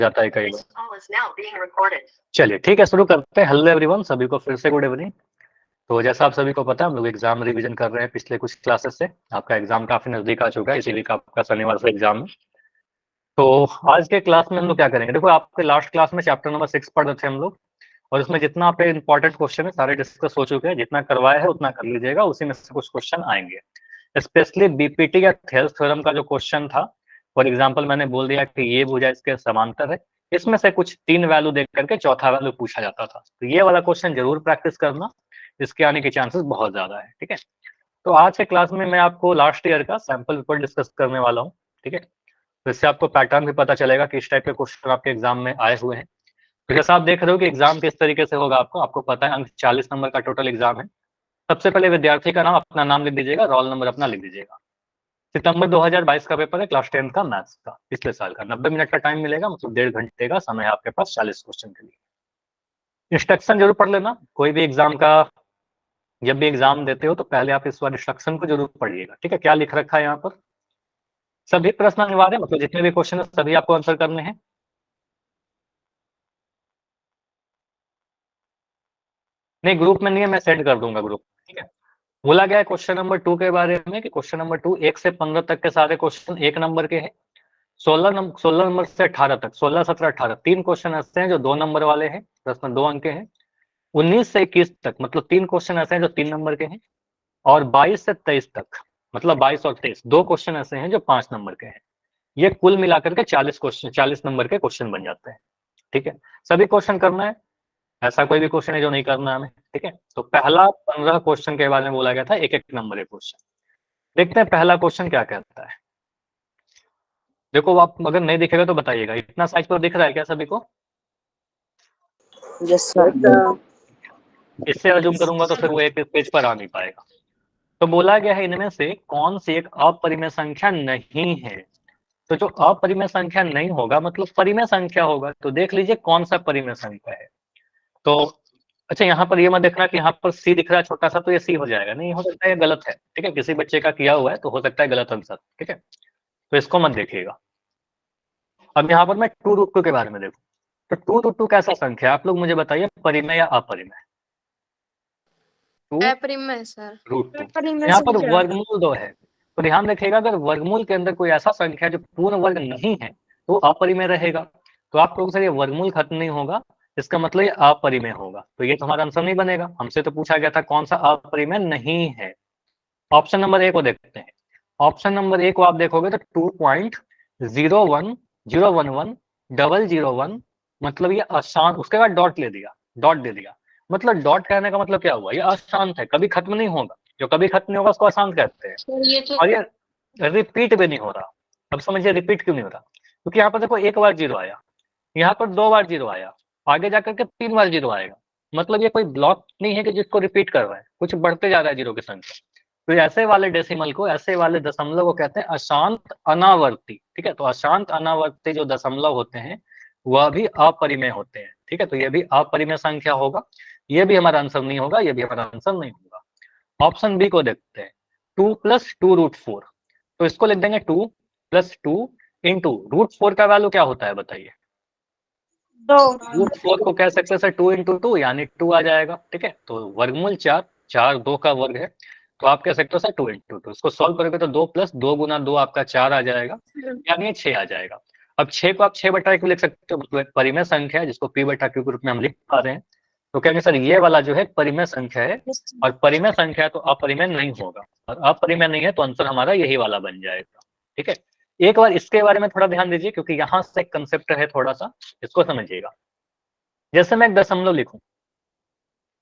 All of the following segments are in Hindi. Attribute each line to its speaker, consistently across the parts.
Speaker 1: जाता है कई बार। चलिए ठीक है, शुरू करते हैं। हेलो एवरीवन, सभी को फिर से गुड इवनिंग। तो जैसा आप सभी को पता है, हम लोग एग्जाम रिवीजन कर रहे हैं पिछले कुछ क्लासेस से। आपका एग्जाम काफी नजदीक आ चुका है, इसी वीक आपका शनिवार से एग्जाम है। तो आज के क्लास में हम लोग क्या करेंगे, देखो आपके लास्ट क्लास में चैप्टर नंबर 6 पढ़ रहे थे हम लोग, और उसमें जितना आप इंपॉर्टेंट क्वेश्चन है सारे डिस्कस हो चुके हैं। जितना करवाया है उतना कर लीजिएगा, उसी में से कुछ क्वेश्चन आएंगे। स्पेशली बीपीटी या थेल्स थ्योरम का जो क्वेश्चन था, फॉर एग्जांपल मैंने बोल दिया कि ये भुजा इसके समांतर है, इसमें से कुछ 3 वैल्यू देख करके चौथा वैल्यू पूछा जाता था। तो ये वाला क्वेश्चन जरूर प्रैक्टिस करना, इसके आने के चांसेस बहुत ज्यादा है। ठीक है, तो आज के क्लास में मैं आपको लास्ट ईयर का सैंपल पेपर डिस्कस करने वाला हूँ। ठीक है, तो इससे आपको पैटर्न भी पता चलेगा कि इस टाइप के क्वेश्चन आपके एग्जाम में आए हुए हैं। तो जैसा आप देख रहे हो कि एग्जाम किस तरीके से होगा, आपको पता है अंक 40 नंबर का टोटल एग्जाम है। सबसे पहले विद्यार्थी का नाम, अपना नाम लिख दीजिएगा, रोल नंबर अपना लिख दीजिएगा। सितंबर 2022 का पेपर है, क्लास 10 का मैथ्स का, पिछले साल का। 90 मिनट का टाइम मिलेगा, मतलब 1.5 घंटे का समय है आपके पास 40 क्वेश्चन के लिए। इंस्ट्रक्शन जरूर पढ़ लेना, कोई भी एग्जाम का जब भी एग्जाम देते हो तो पहले आप इस बार इंस्ट्रक्शन को जरूर पढ़िएगा। ठीक है, क्या लिख रखा है यहाँ पर, सभी प्रश्न अनिवार्य, मतलब जितने भी क्वेश्चन है सभी आपको आंसर करने हैं। नहीं, ग्रुप में नहीं है, मैं सेंड कर दूंगा ग्रुप। ठीक है, बोला गया है क्वेश्चन नंबर 2 के बारे में कि क्वेश्चन नंबर 2 1 से 15 तक के सारे क्वेश्चन 1 नंबर के हैं। 16 नंबर से 18 तक, 16, 17, 18 3 क्वेश्चन ऐसे हैं जो 2 नंबर वाले हैं, जिसमें 2 अंक के हैं। 19 से 21 तक, मतलब 3 क्वेश्चन ऐसे हैं जो 3 नंबर के हैं। और 22 से 23 तक, मतलब 22 और 23 2 क्वेश्चन ऐसे हैं जो 5 नंबर के हैं। ये कुल मिलाकर के 40 क्वेश्चन, 40 नंबर के क्वेश्चन बन जाते हैं। ठीक है, सभी क्वेश्चन करना है, ऐसा कोई भी क्वेश्चन है जो नहीं करना है हमें। ठीक है, तो पहला 15 क्वेश्चन के बारे में बोला गया था, एक एक नंबर के क्वेश्चन। देखते हैं पहला क्वेश्चन क्या कहता है। देखो, आप अगर नहीं दिखेगा तो बताइएगा, इतना साइज पर दिख रहा है क्या सभी को?
Speaker 2: Yes sir.
Speaker 1: इससे जूम करूंगा तो फिर वो एक पेज पर आ नहीं पाएगा। तो बोला गया है इनमें से कौन सी एक अपरिमेय संख्या नहीं है। तो जो अपरिमेय संख्या नहीं होगा मतलब परिमेय संख्या होगा, तो देख लीजिए कौन सा परिमेय संख्या है। तो अच्छा, यहाँ पर ये मत देखना कि यहाँ पर सी दिख रहा है छोटा सा तो ये सी हो जाएगा, नहीं हो सकता है, ये गलत है। ठीक है, किसी बच्चे का किया हुआ है तो हो सकता है गलत आंसर। ठीक है, तो इसको मत देखिएगा। अब यहाँ पर मैं 2√2 के बारे में देखूं, तो 2√2 कैसा संख्या है, आप लोग मुझे बताइए, परिमेय या अपरिमेय?
Speaker 2: अपरिमेय सर।
Speaker 1: √2। यहाँ पर वर्गमूल 2 है, तो ध्यान रखिएगा, अगर वर्गमूल के अंदर कोई ऐसा संख्या जो पूर्ण वर्ग नहीं है तो अपरिमेय रहेगा। तो आप लोगों से ये वर्गमूल खत्म नहीं होगा, इसका मतलब ये अपरिमेय होगा, तो ये तुम्हारा आंसर नहीं बनेगा। हमसे तो पूछा गया था कौन सा अपरिमेय नहीं है। ऑप्शन नंबर ए को देखते हैं। ऑप्शन नंबर ए को आप देखोगे तो 2.010110001, मतलब ये अशांत, उसके बाद डॉट ले दिया, डॉट दे दिया। मतलब डॉट कहने का मतलब क्या हुआ, ये अशांत है, कभी खत्म नहीं होगा। जो कभी खत्म नहीं होगा उसको अशांत कहते हैं। और ये रिपीट भी नहीं हो रहा। अब समझिए रिपीट क्यों नहीं हो रहा, क्योंकि यहाँ पर देखो 1 बार 0 आया, यहाँ पर 2 बार 0 आया, आगे जाकर के 3 बार 0 आएगा। मतलब ये कोई ब्लॉक नहीं है कि जिसको रिपीट कर रहा है, कुछ बढ़ते जा रहा है जीरो की संख्या। तो ऐसे वाले डेसिमल को, ऐसे वाले दशमलव को कहते हैं अशांत अनावर्ती। ठीक है, तो अशांत अनावर्ती जो दशमलव होते हैं वह भी अपरिमेय होते हैं। ठीक है, तो ये भी अपरिमेय संख्या होगा, ये भी हमारा आंसर नहीं होगा, ये भी हमारा आंसर नहीं होगा। ऑप्शन बी को देखते हैं, 2 + 2√4। तो इसको लिख देंगे 2 + 2 इंटू √4 का वैल्यू क्या होता है बताइए? √4 को कह सकते हैं 2 × 2 यानी 2 आ जाएगा। ठीक है, तो वर्गमूल 4, 4 2 का वर्ग है, तो आप कह सकते हो सर 2 × 2। इसको सॉल्व करोगे तो 2 + 2 × 2 आपका 4 आ जाएगा, यानी 6 आ जाएगा। अब 6 को आप 6/1 लिख सकते हो, मतलब परिमेय संख्या है जिसको p/q के रूप में हम लिख पा रहे हैं। तो कहेंगे सर ये वाला जो है परिमेय संख्या है, और परिमेय संख्या है तो अपरिमेय नहीं होगा, और अपरिमेय नहीं है तो आंसर हमारा यही वाला बन जाएगा। ठीक है, एक बार इसके बारे में थोड़ा ध्यान दीजिए, क्योंकि यहाँ से एक कंसेप्ट है थोड़ा सा, इसको समझिएगा। जैसे मैं एक दशमलव लिखूं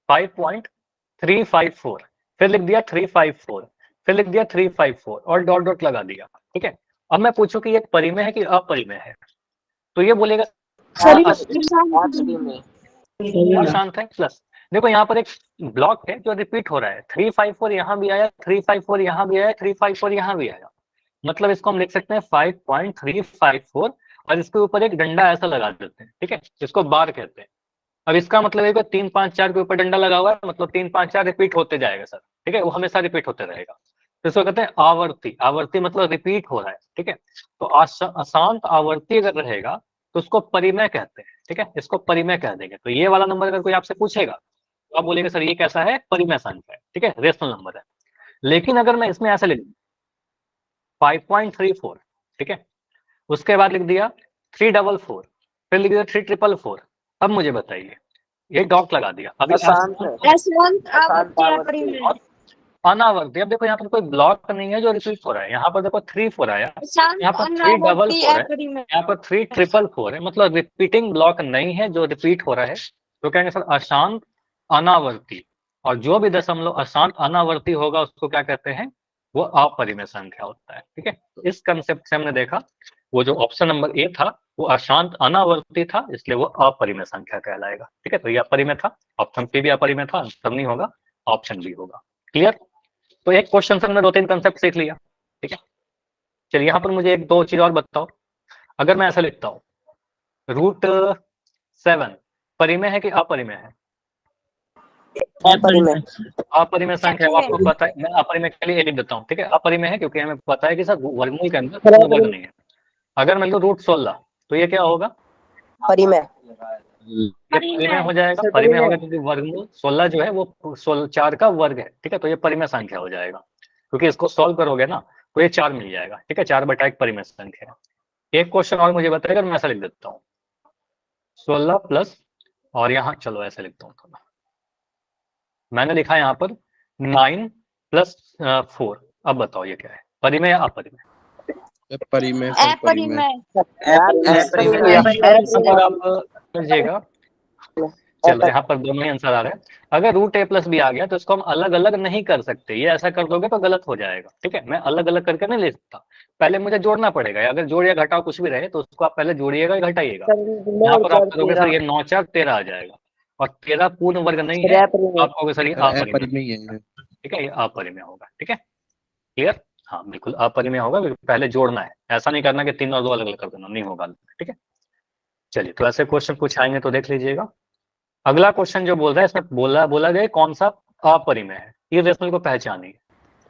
Speaker 1: 5.354, फिर लिख दिया 354, फिर लिख दिया 354 और डॉट डॉट लगा दिया। ठीक है, अब मैं पूछूं कि ये परिमेय है कि अपरिमेय है, तो ये बोलेगा अशांत है। प्लस देखो यहाँ पर एक ब्लॉक है जो रिपीट हो रहा है, 354 यहाँ भी आया, 354 यहाँ भी आया, 354 यहाँ भी आया, मतलब इसको हम लिख सकते हैं 5.354 और इसके ऊपर एक डंडा ऐसा लगा देते हैं। ठीक है, इसको बार कहते हैं। अब इसका मतलब है कि 3 5 4 के ऊपर डंडा लगा हुआ है, मतलब 3 5 4 रिपीट होते जाएगा सर। ठीक है, वो हमेशा रिपीट होते रहेगा, तो इसको कहते हैं आवर्ती। आवर्ती मतलब रिपीट हो रहा है। ठीक है, तो अशांत आवर्ती अगर रहेगा तो उसको परिमेय कहते हैं, ठीक है, इसको परिमेय कह देंगे। तो ये वाला नंबर अगर कोई आपसे पूछेगा तो आप बोलेंगे सर ये कैसा है, परिमेय संख्या है, ठीक है, रेशनल नंबर है। लेकिन अगर मैं इसमें ऐसे लिख दूं 5.34, ठीक है, उसके बाद लिख दिया 344, फिर लिख दिया 3444, अब मुझे बताइए, ये डॉट लगा दिया, अभी अनावर्ती। अब देखो यहाँ पर कोई ब्लॉक नहीं है जो रिपीट हो रहा है, यहाँ पर देखो 3 4 आया, यहाँ पर 344 है, यहाँ पर 3444 है, मतलब रिपीटिंग ब्लॉक नहीं है जो रिपीट हो रहा है। तो कहेंगे सर अशांत अनावर्ती, और जो भी दशमलव अशांत अनावर्ती होगा उसको क्या कहते हैं, वो अपरिमेय संख्या होता है, ठीक है। इस कंसेप्ट से हमने देखा वो जो ऑप्शन नंबर ए था वो अशांत अनावर्ती था, इसलिए वो अपरिमेय संख्या कहलाएगा, ठीक है। तो ये अपरिमेय था, ऑप्शन सी भी अपरिमेय था, आंसर नहीं होगा, ऑप्शन बी होगा। क्लियर। तो एक क्वेश्चन से हमने 2-3 कंसेप्ट सीख लिया, ठीक है। चलिए यहाँ पर मुझे एक दो चीज और बताओ, अगर मैं ऐसा लिखता हूँ √7 परिमेय है कि अपरिमेय है? अपरिमेय संख्या आपको पता है, मैं अपरिमेय के लिए लिख देता हूँ, ठीक है। अपरिमेय है क्योंकि हमें पता है कि सर वर्गमूल के अंदर कोई वर्ग नहीं है। अगर मैं लूँ √16 तो ये क्या होगा,
Speaker 2: परिमेय,
Speaker 1: परिमेय हो जाएगा, परिमेय होगा क्योंकि वर्गमूल 16 जो है वो 4 का वर्ग है, ठीक है। तो ये परिमेय संख्या हो जाएगा, क्योंकि इसको सॉल्व करोगे ना तो ये 4 मिल जाएगा, ठीक है, 4/1 परिमेय संख्या है। एक क्वेश्चन और मुझे बताएगा, मैं ऐसा लिख देता हूँ 16 प्लस, और यहाँ चलो ऐसे लिखता हूँ थोड़ा, मैंने लिखा है यहाँ पर 9 प्लस 4। अब बताओ ये क्या है, परिमेय या अपरिमेय?
Speaker 3: परिमेय,
Speaker 1: आप समझिएगा। चलो यहाँ पर दोनों ही आंसर आ रहे हैं। अगर √a+ भी आ गया तो इसको हम अलग अलग नहीं कर सकते, ये ऐसा कर दोगे तो गलत हो जाएगा, ठीक है। मैं अलग अलग करके नहीं ले सकता, पहले मुझे जोड़ना पड़ेगा। अगर जोड़ या घटाओ कुछ भी रहे तो उसको आप पहले जोड़िएगा या घटाइएगा। यहाँ पर आप करोगे सर ये 9 4 13 आ जाएगा, और 13 पूर्ण वर्ग नहीं है, आप कहोगे सर ये अपरिमेय है, ठीक है, ये अपरिमेय होगा, ठीक है। क्लियर। हाँ बिल्कुल अपरिमेय होगा, पहले जोड़ना है, ऐसा नहीं करना कि 3 और 2 अलग अलग कर देना, नहीं होगा, ठीक है। चलिए तो ऐसे क्वेश्चन कुछ आएंगे तो देख लीजिएगा। अगला क्वेश्चन जो बोल रहा है इसमें बोला गया कौन सा अपरिमेय है, इर्रेशनल को पहचानिए,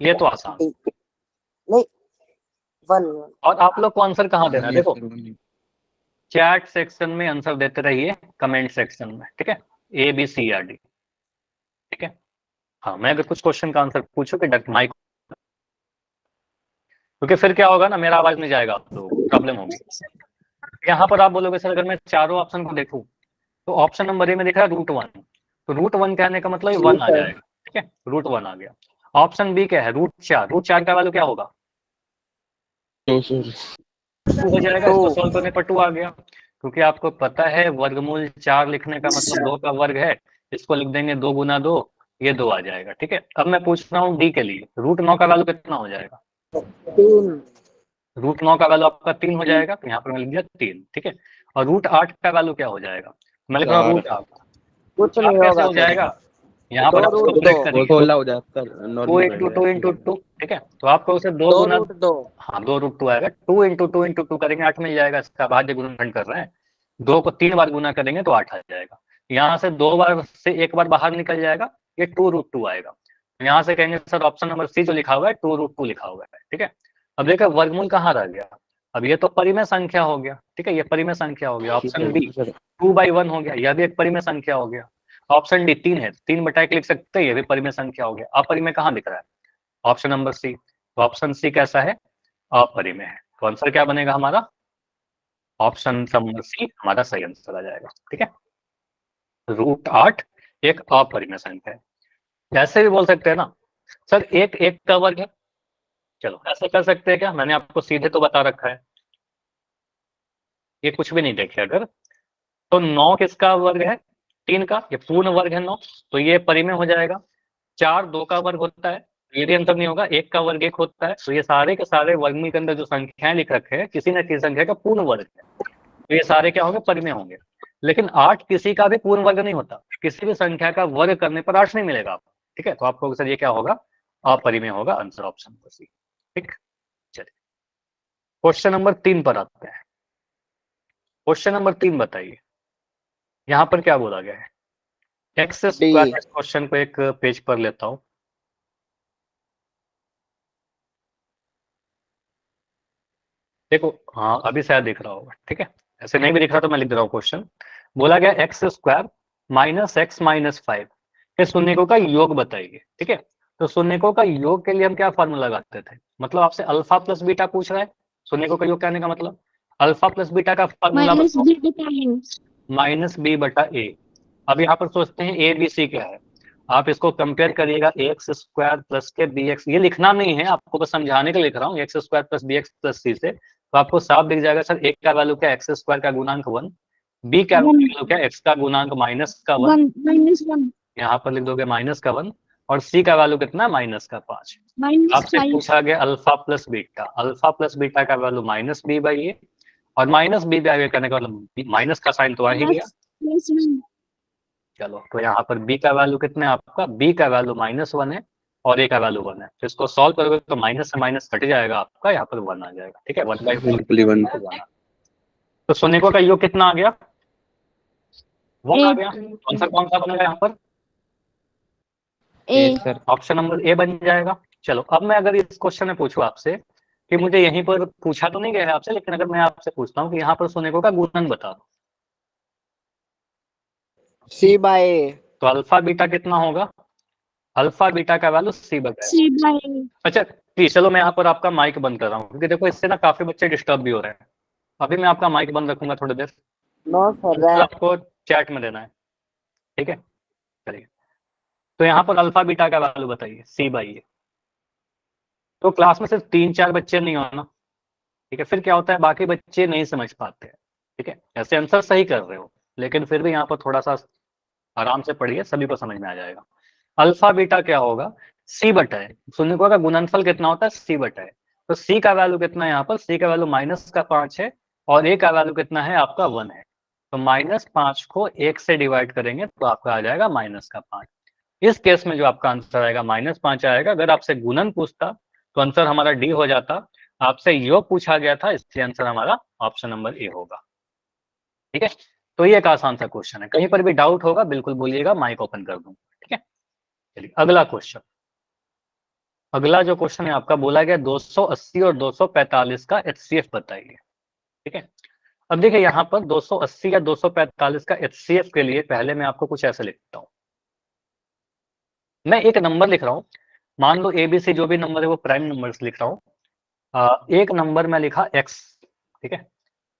Speaker 1: ये तो आसान
Speaker 2: नहीं,
Speaker 1: और आप लोग को आंसर कहाँ देना है, देखो चैट सेक्शन में आंसर देते रहिए, कमेंट सेक्शन में, ठीक है, ABCD, ठीक है। हाँ मैं अगर कुछ क्वेश्चन का आंसर पूछूं कि डायरेक्ट माइक, क्योंकि फिर क्या होगा ना, मेरा आवाज नहीं जाएगा तो प्रॉब्लम होगी। यहाँ पर आप बोलोगे सर अगर मैं चारों ऑप्शन को देखूं तो ऑप्शन नंबर ए में दिख रहा है √1, तो √1 कहने का मतलब 1 आ जाएगा, ठीक है, √1 आ गया। ऑप्शन बी क्या है, √4 का वैल्यू क्या होगा, 2 हो जाएगा, इसको सॉल्व करने पर 2 आ गया, क्योंकि आपको पता है वर्गमूल 4 लिखने का मतलब 2 का वर्ग है, इसको लिख देंगे 2 गुना 2, ये 2 आ जाएगा, ठीक है। अब मैं पूछ रहा हूँ डी के लिए, √9 का वैल्यू कितना हो जाएगा, 3 √9 का वैल्यू आपका 3 हो जाएगा, तो यहाँ पर मैं लिख दिया 3, ठीक है। और √8 का वैल्यू क्या हो जाएगा, मैं लिख रहा हूँ √8
Speaker 2: कुछ नहीं
Speaker 1: कैसे हो जाएगा, यहाँ पर आपको ब्रेक करेंगे
Speaker 3: 16 हो जाता है,
Speaker 1: 2 × 2 × 2, ठीक है। तो आपको उसे 2 गुना, हाँ 2√2 आएगा, 2 × 2 × 2 करेंगे 8 मिल जाएगा, इसका भाज्य गुणनखंड कर रहे हैं, 2 को 3 बार गुना करेंगे तो 8 आ जाएगा। यहाँ से 2 बार से 1 बार बाहर निकल जाएगा, ये 2√2 आएगा। यहाँ से कहेंगे सर ऑप्शन नंबर सी जो लिखा हुआ है 2√2 लिखा हुआ है, ठीक है। अब देखो वर्गमूल कहाँ रह गया, अब ये तो परिमेय संख्या हो गया, ठीक है, ये परिमेय संख्या हो गया। ऑप्शन बी 2/1 हो गया, यह भी एक परिमेय संख्या हो गया। ऑप्शन डी 3 है, 3/1 लिख सकते हैं, ये भी परिमेय संख्या हो गया। अपरिमेय कहाँ दिख रहा है, ऑप्शन नंबर सी, तो ऑप्शन सी कैसा है, अपरिमेय है। तो आंसर क्या बनेगा हमारा, ऑप्शन नंबर सी हमारा सही आंसर आ जाएगा, ठीक है। √8 एक अपरिमेय संख्या है। ऐसे भी बोल सकते हैं ना सर 1 1 का वर्ग है, चलो ऐसे कर सकते हैं क्या, मैंने आपको सीधे तो बता रखा है, ये कुछ भी नहीं देखे अगर, तो 9 किसका वर्ग है, 3 का, ये पूर्ण वर्ग है 9, तो ये परिमेय हो जाएगा। 4 2 का वर्ग होता है, ये भी अंतर नहीं होगा, 1 का वर्ग 1 होता है, तो ये सारे के सारे वर्गमूल के अंदर जो संख्याएं लिख रखे हैं किसी न किसी संख्या का पूर्ण वर्ग है, तो ये सारे क्या होंगे, परिमेय होंगे। लेकिन 8 किसी का भी पूर्ण वर्ग नहीं होता, किसी भी संख्या का वर्ग करने पर 8 नहीं मिलेगा आपको, ठीक है। तो आपको सर ये क्या होगा, अपरिमेय होगा, आंसर ऑप्शन नंबर सी, ठीक। चलिए क्वेश्चन नंबर 3 पर आते हैं। क्वेश्चन नंबर 3 बताइए, यहाँ पर क्या बोला गया है, एक्स स्क्वायर, इस क्वेश्चन को एक पेज पर लेता हूं, देखो हाँ अभी शायद दिख रहा होगा, ठीक है। ऐसे नहीं भी दिख रहा तो मैं लिख दे रहा हूँ क्वेश्चन। बोला गया x square minus x minus 5 के शून्यकों का योग बताइए। ठीक है, तो शून्यकों का योग के लिए हम क्या फॉर्मूला लगाते थे, मतलब आपसे अल्फा प्लस बीटा पूछ रहा है, शून्यकों का योग कहने का मतलब अल्फा प्लस बीटा का फॉर्मूला माइनस बी बटा ए। अब यहाँ पर सोचते हैं ए बी सी क्या है, आप इसको कंपेयर करिएगा एक्स स्क्वायर प्लस के बी एक्स, ये लिखना नहीं है आपको, बस समझाने के लिए लिख रहा हूँ, X square plus B X plus C से, तो आपको साफ दिख जाएगा सर एक का वैल्यू क्या, एक्स स्क्वायर का गुणांक 1, बी का वैल्यू क्या, एक्स का गुणांक माइनस का 1, यहाँ पर लिख दोगे माइनस का 1, और सी का वैल्यू कितना, माइनस का 5। आपसे पूछा गया alpha plus beta, alpha plus beta का वैल्यू माइनस बी बाई ए, और माइनस बी बाई ए करने का मतलब माइनस का साइन तो आ ही गया। चलो तो यहाँ पर b का वैल्यू कितना है आपका, b का वैल्यू -1 है और a का वैल्यू 1 है, तो इसको सॉल्व करोगे तो माइनस से माइनस कट जाएगा आपका, यहाँ पर 1 आ जाएगा। ठीक है, 1/1। तो शून्यकों का योग कितना आ गया, 1 आ गया। आंसर कौन सा बनेगा यहाँ पर, ऑप्शन नंबर ए बन जाएगा। चलो अब मैं अगर इस क्वेश्चन में पूछूं आपसे कि मुझे यहीं पर पूछा तो नहीं गया है आपसे, लेकिन अगर मैं आपसे पूछता हूँ कि यहाँ पर शून्यकों का गुणन बता दो,
Speaker 2: सी बाय ए,
Speaker 1: तो अल्फा बीटा कितना होगा, अल्फा बीटा का वैल्यू सी बाय। अच्छा प्लीज चलो मैं यहाँ पर आपका माइक बंद कर रहा हूँ, क्योंकि देखो इससे ना काफी बच्चे डिस्टर्ब भी हो रहे हैं। अभी मैं आपका माइक बंद रखूंगा थोड़ी देर,
Speaker 2: नो सर
Speaker 1: आपको चैट में देना है। ठीक है, चलिए तो यहाँ पर अल्फा बीटा का वैल्यू बताइए, सी बाई ए। तो क्लास में सिर्फ 3-4 बच्चे नहीं होना, ठीक है, फिर क्या होता है बाकी बच्चे नहीं समझ पाते हैं। ठीक है, ऐसे आंसर सही कर रहे हो, लेकिन फिर भी यहाँ पर थोड़ा सा आराम से पढ़िए, सभी को समझ में आ जाएगा। अल्फा बीटा क्या होगा, सी बटा है, शून्यकों का गुणनफल कितना होता है, सी बटा है, तो सी का वैल्यू कितना है यहाँ पर, सी का वैल्यू माइनस का 5 है और ए का वैल्यू कितना है आपका 1 है, तो -5 को 1 से डिवाइड करेंगे तो आपका आ जाएगा -5। इस केस में जो आपका आंसर आएगा -5 आएगा। अगर आपसे गुणन पूछता तो आंसर हमारा डी हो जाता, आपसे योग पूछा गया था इसलिए आंसर हमारा ऑप्शन नंबर ए होगा। ठीक है, तो ये एक आसान सा क्वेश्चन है, कहीं पर भी डाउट होगा बिल्कुल बोलिएगा, माइक ओपन कर दूंगा। ठीक है, चलिए अगला क्वेश्चन। अगला जो क्वेश्चन है आपका, बोला गया 280 और 245 का एचसीएफ बताइए। ठीक है, अब देखिए यहाँ पर 280 या 245 का एचसीएफ के लिए पहले मैं आपको कुछ ऐसे लिखता हूँ, मैं एक नंबर लिख रहा हूँ, मान लो एबीसी जो भी नंबर है वो प्राइम नंबर्स लिख रहा हूँ। एक नंबर में लिखा x, ठीक है,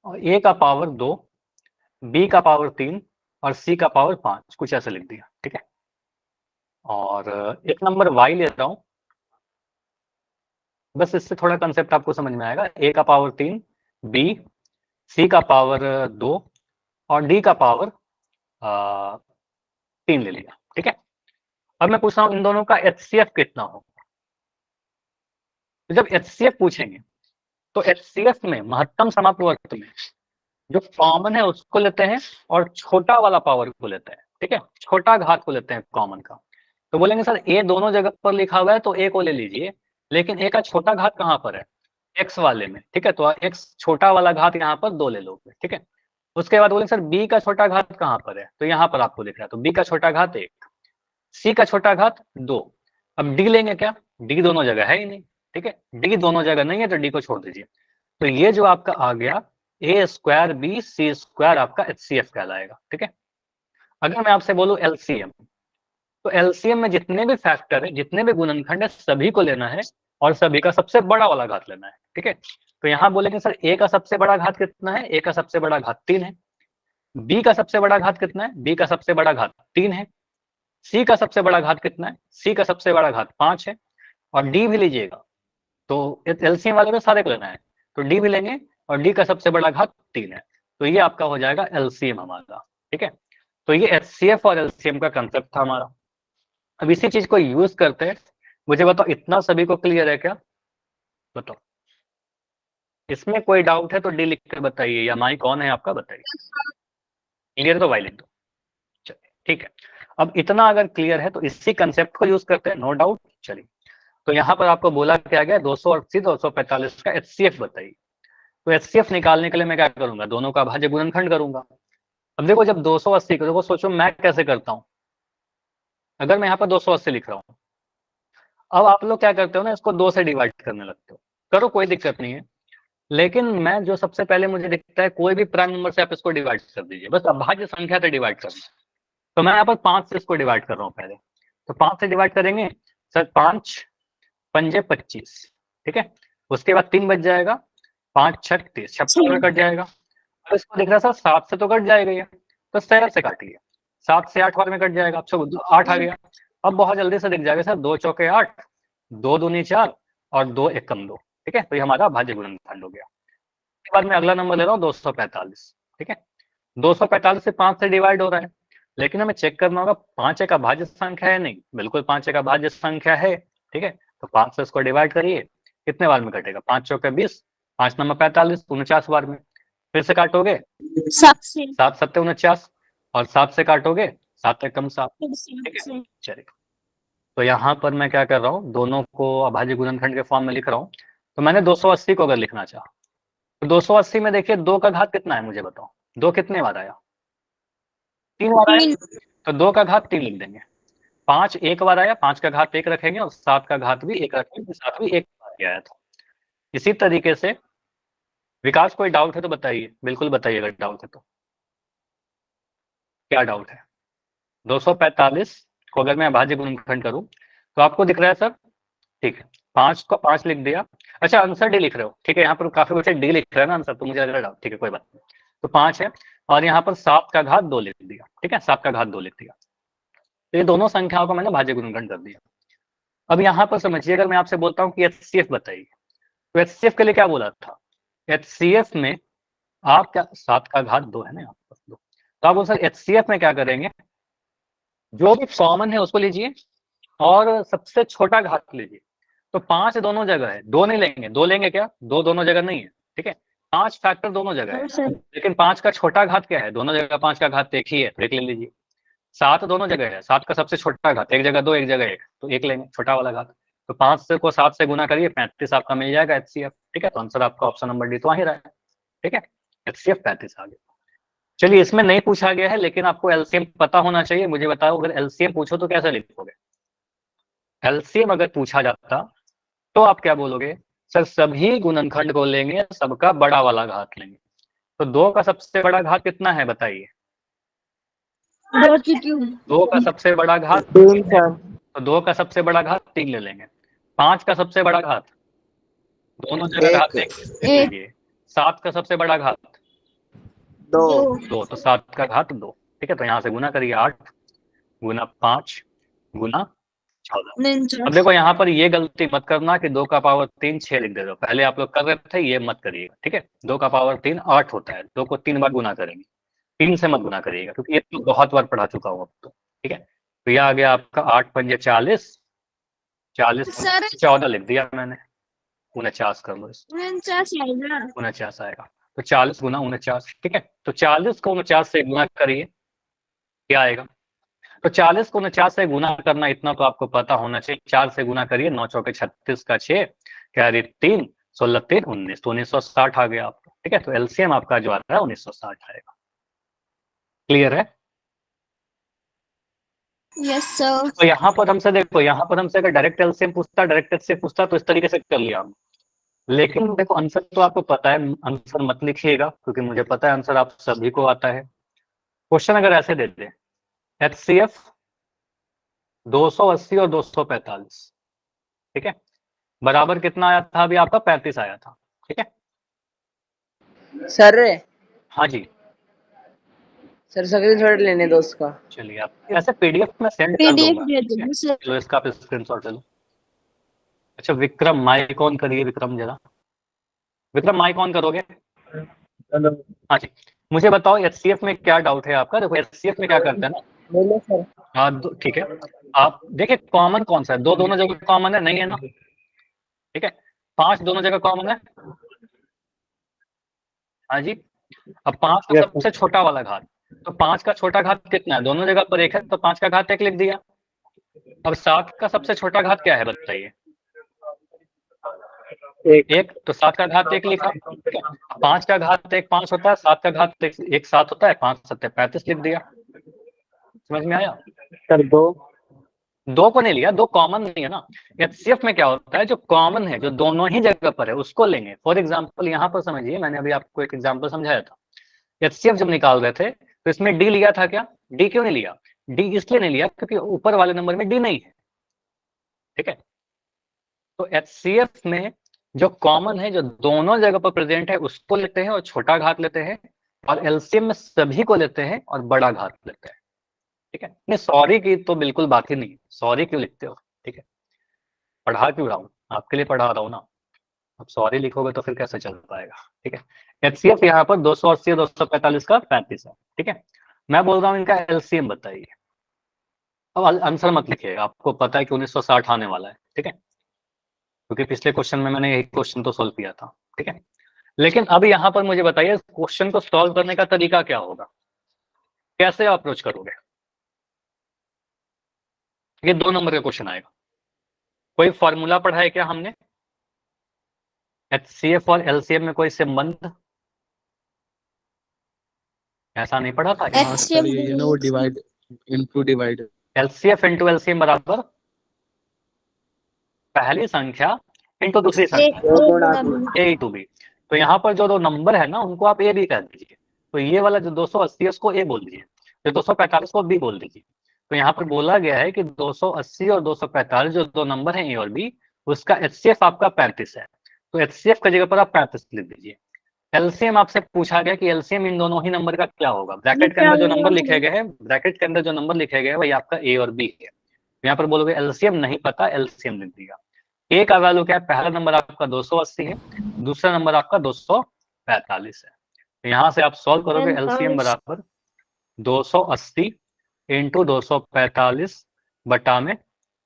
Speaker 1: और a का पावर 2, b का पावर 3 और c का पावर 5, कुछ ऐसे लिख दिया। ठीक है, और एक नंबर y ले रहा हूँ, बस इससे थोड़ा कंसेप्ट आपको समझ में आएगा, a का पावर 3, b, c का पावर 2 और d का पावर 3 ले लिया। ठीक है, अब मैं पूछ रहा हूँ इन दोनों का एचसीएफ कितना हो। तो जब एचसीएफ पूछेंगे तो एचसीएफ में महत्तम समापवर्त में जो कॉमन है उसको लेते हैं और छोटा वाला पावर को लेते हैं। ठीक है, छोटा घात को लेते हैं कॉमन का, तो बोलेंगे सर ए दोनों जगह पर लिखा हुआ है तो ए को ले लीजिए, लेकिन ए का छोटा घात कहाँ पर है, एक्स वाले में। ठीक है, तो एक्स छोटा वाला घात यहाँ पर 2 ले लोगे। ठीक है, उसके बाद बोलेंगे सर बी का छोटा घात कहाँ पर है, तो यहाँ पर आपको लिख रहा है, तो बी का छोटा घात 1, सी का छोटा घात 2। अब डी लेंगे क्या, डी दोनों जगह है ही नहीं। ठीक है, डी दोनों जगह नहीं है तो डी को छोड़ दीजिए, तो ये जो आपका आ गया ए स्क्वायर बी सी स्क्वायर आपका एचसीएफ कहलाएगा। ठीक है, अगर मैं आपसे बोलूं एलसीएम, तो एलसीएम में जितने भी फैक्टर है, जितने भी गुणनखंड है, सभी को लेना है और सभी का सबसे बड़ा वाला घात लेना है। ठीक है, तो यहाँ बोलेंगे सर ए का सबसे बड़ा घात कितना है, ए का सबसे बड़ा घात 3 है, बी का सबसे बड़ा घात कितना है, बी का सबसे बड़ा घात 3 है, सी का सबसे बड़ा घात कितना है, सी का सबसे बड़ा घात 5 है, और डी भी लीजिएगा, तो एलसीएम वाले में सारे को लेना है, तो डी भी लेंगे और डी का सबसे बड़ा घात 3 है, तो ये आपका हो जाएगा एलसीएम हमारा। ठीक है, तो ये एचसीएफ और एलसीएम का कंसेप्ट था हमारा। अब इसी चीज को यूज करते हैं, मुझे बताओ इतना सभी को क्लियर है क्या, बताओ, इसमें कोई डाउट है तो डी लिख कर बताइए, या माइक ऑन है आपका, बताइए। क्लियर तो वाई लिख दो। चलिए ठीक है, अब इतना अगर क्लियर है तो इसी कंसेप्ट को यूज करते हैं, नो डाउट। चलिए, तो यहाँ पर आपको बोला क्या गया 280 245 का एचसीएफ बताइए, तो एचसीएफ निकालने के लिए मैं क्या करूंगा, दोनों का भाज्य गुणनखंड करूंगा। अब देखो जब 280 को देखो, सोचो मैं कैसे करता हूं, अगर मैं यहाँ पर 280 लिख रहा हूँ, अब आप लोग क्या करते हो ना, इसको 2 से डिवाइड करने लगते हो, करो कोई दिक्कत नहीं है, लेकिन मैं जो सबसे पहले मुझे दिखता है कोई भी प्राइम नंबर से आप इसको डिवाइड कर दीजिए, बस अभाज्य संख्या से डिवाइड करना। तो मैं यहाँ पर 5 से इसको डिवाइड कर रहा हूँ पहले। तो 5 से डिवाइड करेंगे सर, 5 पंजे 25, ठीक है। उसके बाद 3 बच जाएगा, 5 6 30, 56 में कट जाएगा। तो इसको दिख रहा सर 7 से तो कट जाएगा ये, तो 7 से काटिए, 7 से 8 बार में कट जाएगा। अब 8 आ गया। अब बहुत जल्दी से दिख जाएगा सर, 2 चौके 8, 2 दूनी 4 और 2 एकम 2, ठीक है। तो ये हमारा भाज्य गुणनखंड हो गया। उसके बाद मैं अगला नंबर ले रहा हूँ 245, ठीक है। 245 से 5 से डिवाइड हो रहा है, लेकिन हमें चेक करना होगा 5 एक अभाज्य संख्या है नहीं, बिल्कुल 5 एक अभाज्य संख्या है, ठीक है। तो 5 से इसको डिवाइड करिए, कितने बार में कटेगा, 5 चौके 20, 5 नंबर 45, 49 बार में। फिर से काटोगे 7 सत्ते 49, और 7 से काटोगे 7 एकम 7, ठीक है। चलिए, तो यहाँ पर मैं क्या कर रहा हूँ, दोनों को अभाज्य गुणनखंड के फॉर्म में लिख रहा हूँ। तो मैंने 280 को अगर लिखना चाहा, तो 280 में देखिए 2 का घात कितना है मुझे बताओ, 2 कितने बार आया, 3 बार आया। तो 2 का घात 3 लिख देंगे। 5 एक बार आया, 5 का घात 1 रखेंगे, और 7 का घात भी 1 रखेंगे, 7 भी 1 बार आया था। इसी तरीके से विकास, कोई डाउट है तो बताइए, बिल्कुल बताइए अगर डाउट है तो। क्या डाउट है? 245 को अगर मैं अभाज्य गुणनखंड करूं तो आपको दिख रहा है सर, ठीक है, 5 को 5 लिख दिया। अच्छा, आंसर डी लिख रहे हो, ठीक है। यहाँ पर काफी बच्चे डी लिख रहे हैं ना आंसर, तो मुझे लग रहा है डाउट, ठीक है, कोई बात नहीं। तो 5 है, और यहाँ पर 7 का घात 2 लिख दिया, ठीक है, 7 का घात 2 लिख दिया। तो ये दोनों संख्याओं को मैंने भाज्य गुणनखंड कर दिया। अब यहाँ पर समझिए, अगर मैं आपसे बोलता हूँ कि HCF बताइए, तो HCF के लिए क्या बोला था, HCF में आप क्या, 7 का घात 2 है ना यहाँ पर 2, तो आप सर HCF में क्या करेंगे, जो भी कॉमन है उसको लीजिए और सबसे छोटा घात लीजिए। तो 5 दोनों जगह है, 2 नहीं लेंगे, 2 लेंगे क्या, 2 दोनों जगह नहीं है, ठीक है। 5 फैक्टर दोनों जगह है, लेकिन 5 का छोटा घात क्या है, दोनों जगह 5 का घात 1 ही है, तो 1 ले लीजिए। 7 दोनों जगह है, 7 का सबसे छोटा घात, एक जगह 2 एक जगह 1, तो 1 लेंगे, छोटा वाला घात। तो 5 से को 7 से गुना करिए, 35 आपका मिल जाएगा HCF, ठीक है। तो आंसर आपका ऑप्शन नंबर डी तो आ ही रहा है, ठीक है, HCF 35 आ गया। चलिए, इसमें नहीं पूछा गया है, लेकिन आपको LCM पता होना चाहिए। मुझे बताओ, अगर LCM पूछो तो कैसे लिखोगे? LCM अगर पूछा जाता तो आप क्या बोलोगे, सर सभी गुणनखंड को लेंगे, सबका बड़ा वाला घात लेंगे। तो 2 का सबसे बड़ा घात कितना है बताइए, 2 का सबसे बड़ा घात
Speaker 2: 3 सर,
Speaker 1: तो 2 का सबसे बड़ा घात 3 ले लेंगे। 5 का सबसे बड़ा घात, दोनों जगह घात 1 लीजिए। 7 का सबसे बड़ा घात 2, तो 7 का घात 2, ठीक है। तो यहाँ से गुना करिए, 8 गुना 5 गुना 14। अब देखो यहाँ पर ये गलती मत करना कि 2 का पावर 3 6 लिख दे दो, पहले आप लोग कर रहे थे, ये मत करिएगा, ठीक है। 2 का पावर 3 8 होता है, 2 को 3 बार गुना करेंगे, 3 से मत गुना करिएगा, क्योंकि ये तो बहुत बार पढ़ा चुका हूँ अब तो, ठीक है। तो ये आ गया आपका 8 पंजे 40, 40 14 लिख दिया मैंने, 49 कर लो, 49 आएगा। तो 40 गुना 49, ठीक है। तो 40 को 49 से गुना करिए, क्या आएगा, तो 40 को 49 से गुना करना, इतना तो आपको पता होना चाहिए। 4 से गुना करिए, 9 चौके 36 का 6, कैरी 3, 16 3 19, तो 1960 आ गया आपका, ठीक है। तो LCM आपका जो आ रहा है 1960 आएगा। क्लियर है?
Speaker 4: Yes sir.
Speaker 1: तो यहाँ पर हमसे देखो, यहाँ पर हमसे अगर डायरेक्ट LCM पूछता, डायरेक्ट HCF पूछता, तो इस तरीके से कर लिया हम। लेकिन देखो आंसर तो आपको पता है, आंसर मत लिखिएगा, क्योंकि मुझे पता है आंसर आप सभी को आता है। क्वेश्चन अगर ऐसे दे दे, HCF 280 और 245, ठीक है, बराबर कितना आया था, अभी आपका 35 आया था, ठीक है।
Speaker 2: सर
Speaker 1: हाँ जी,
Speaker 2: सर स्क्रीनशॉट लेने दो उसका।
Speaker 1: चलिए, आप ऐसे PDF में सेंड कर दूंगा, ठीक है? चलो इसका आप स्क्रीनशॉट ले लो। अच्छा, विक्रम माइक ऑन करिए, विक्रम जरा, विक्रम माइक ऑन करोगे? हाँ जी, मुझे बताओ HCF में क्या डाउट है आपका। देखो HCF में क्या करते हैं ना,
Speaker 2: बोलो सर।
Speaker 1: हाँ ठीक है, आप देखिए कॉमन कौन सा है, 2 दोनों जगह कॉमन है, नहीं है ना, ठीक है। 5 दोनों जगह कॉमन है, हाँ जी। अब 5 का सबसे छोटा वाला घात, तो 5 का छोटा घात कितना है, दोनों जगह पर 1 है, तो 5 का घात 1 लिख दिया। अब 7 का सबसे छोटा घात क्या है बताइए, 1, तो 7 का घात 1 लिखा, 5 का घात 1 5 होता है, 7 का घात 1 7 होता है, 5 7 35 लिख दिया। समझ में आया?
Speaker 2: सर 2
Speaker 1: दो को नहीं लिया, दो कॉमन नहीं है ना। एचसीएफ में क्या होता है, जो कॉमन है, जो दोनों ही जगह पर है, उसको लेंगे। फॉर एग्जाम्पल यहाँ पर समझिए, मैंने अभी आपको एक एग्जाम्पल समझाया था। एचसीएफ जब निकाल रहे थे तो इसमें डी लिया था क्या? डी क्यों नहीं लिया? डी इसलिए नहीं लिया क्योंकि ऊपर वाले नंबर में डी नहीं है, ठीक है। तो एचसीएफ में जो कॉमन है, जो दोनों जगह पर प्रेजेंट है, उसको लेते हैं और छोटा घात लेते हैं, और एलसीएम में सभी को लेते हैं और बड़ा घात लेते हैं, ठीक है। नहीं, सॉरी की तो बिल्कुल बात ही नहीं, सॉरी क्यों लिखते हो, ठीक है। पढ़ा क्यों रहा हूँ, आपके लिए पढ़ा रहा हूँ ना। अब सॉरी लिखोगे तो फिर कैसे चल पाएगा, ठीक है। एचसीएफ यहाँ पर 280 245 का 35 है, ठीक है। मैं बोल रहा हूँ इनका एलसीएम बताइए। अब आंसर मत लिखिएगा, आपको पता है कि 1960 आने वाला है, ठीक है, क्योंकि पिछले क्वेश्चन में मैंने यही क्वेश्चन तो सोल्व किया था, ठीक है। लेकिन अब यहाँ पर मुझे बताइए, क्वेश्चन को सॉल्व करने का तरीका क्या होगा, कैसे अप्रोच करोगे? ये 2 नंबर का क्वेश्चन आएगा। कोई फॉर्मूला पढ़ा है क्या हमने? एचसीएफ और एलसीएम में कोई संबंध ऐसा नहीं पढ़ा था?
Speaker 3: हाँ सर, ये ना वो divide into divide.
Speaker 1: LCF into LCM बराबर पहली संख्या इंटू दूसरी संख्या, ए टू बी। तो यहाँ पर जो दो नंबर है ना, उनको आप ए बी कह दीजिए। तो ये वाला जो 280 है उसको ए बोल दीजिए, तो 245 को बी बोल दीजिए। तो यहाँ पर बोला गया है कि 280 और 245 जो दो नंबर हैं ए और बी, उसका एचसीएफ आपका 35 है। तो एचसीएफ की जगह पर आप 35 लिख दीजिए। एलसीएम आपसे पूछा गया कि एलसीएम इन दोनों ही नंबर का क्या होगा। ब्रैकेट के अंदर जो नंबर लिखे गए हैं, ब्रैकेट के अंदर जो नंबर लिखे गए हैं वही आपका ए और बी है। यहाँ पर बोलोगे एलसीएम नहीं पता, एलसीएम लिख दिया। ए का वैल्यू क्या है? पहला नंबर आपका 280 है, दूसरा नंबर आपका 245 है। तो यहाँ से आप सॉल्व करोगे, एलसीएम बराबर 280 इंटू 245 बटा में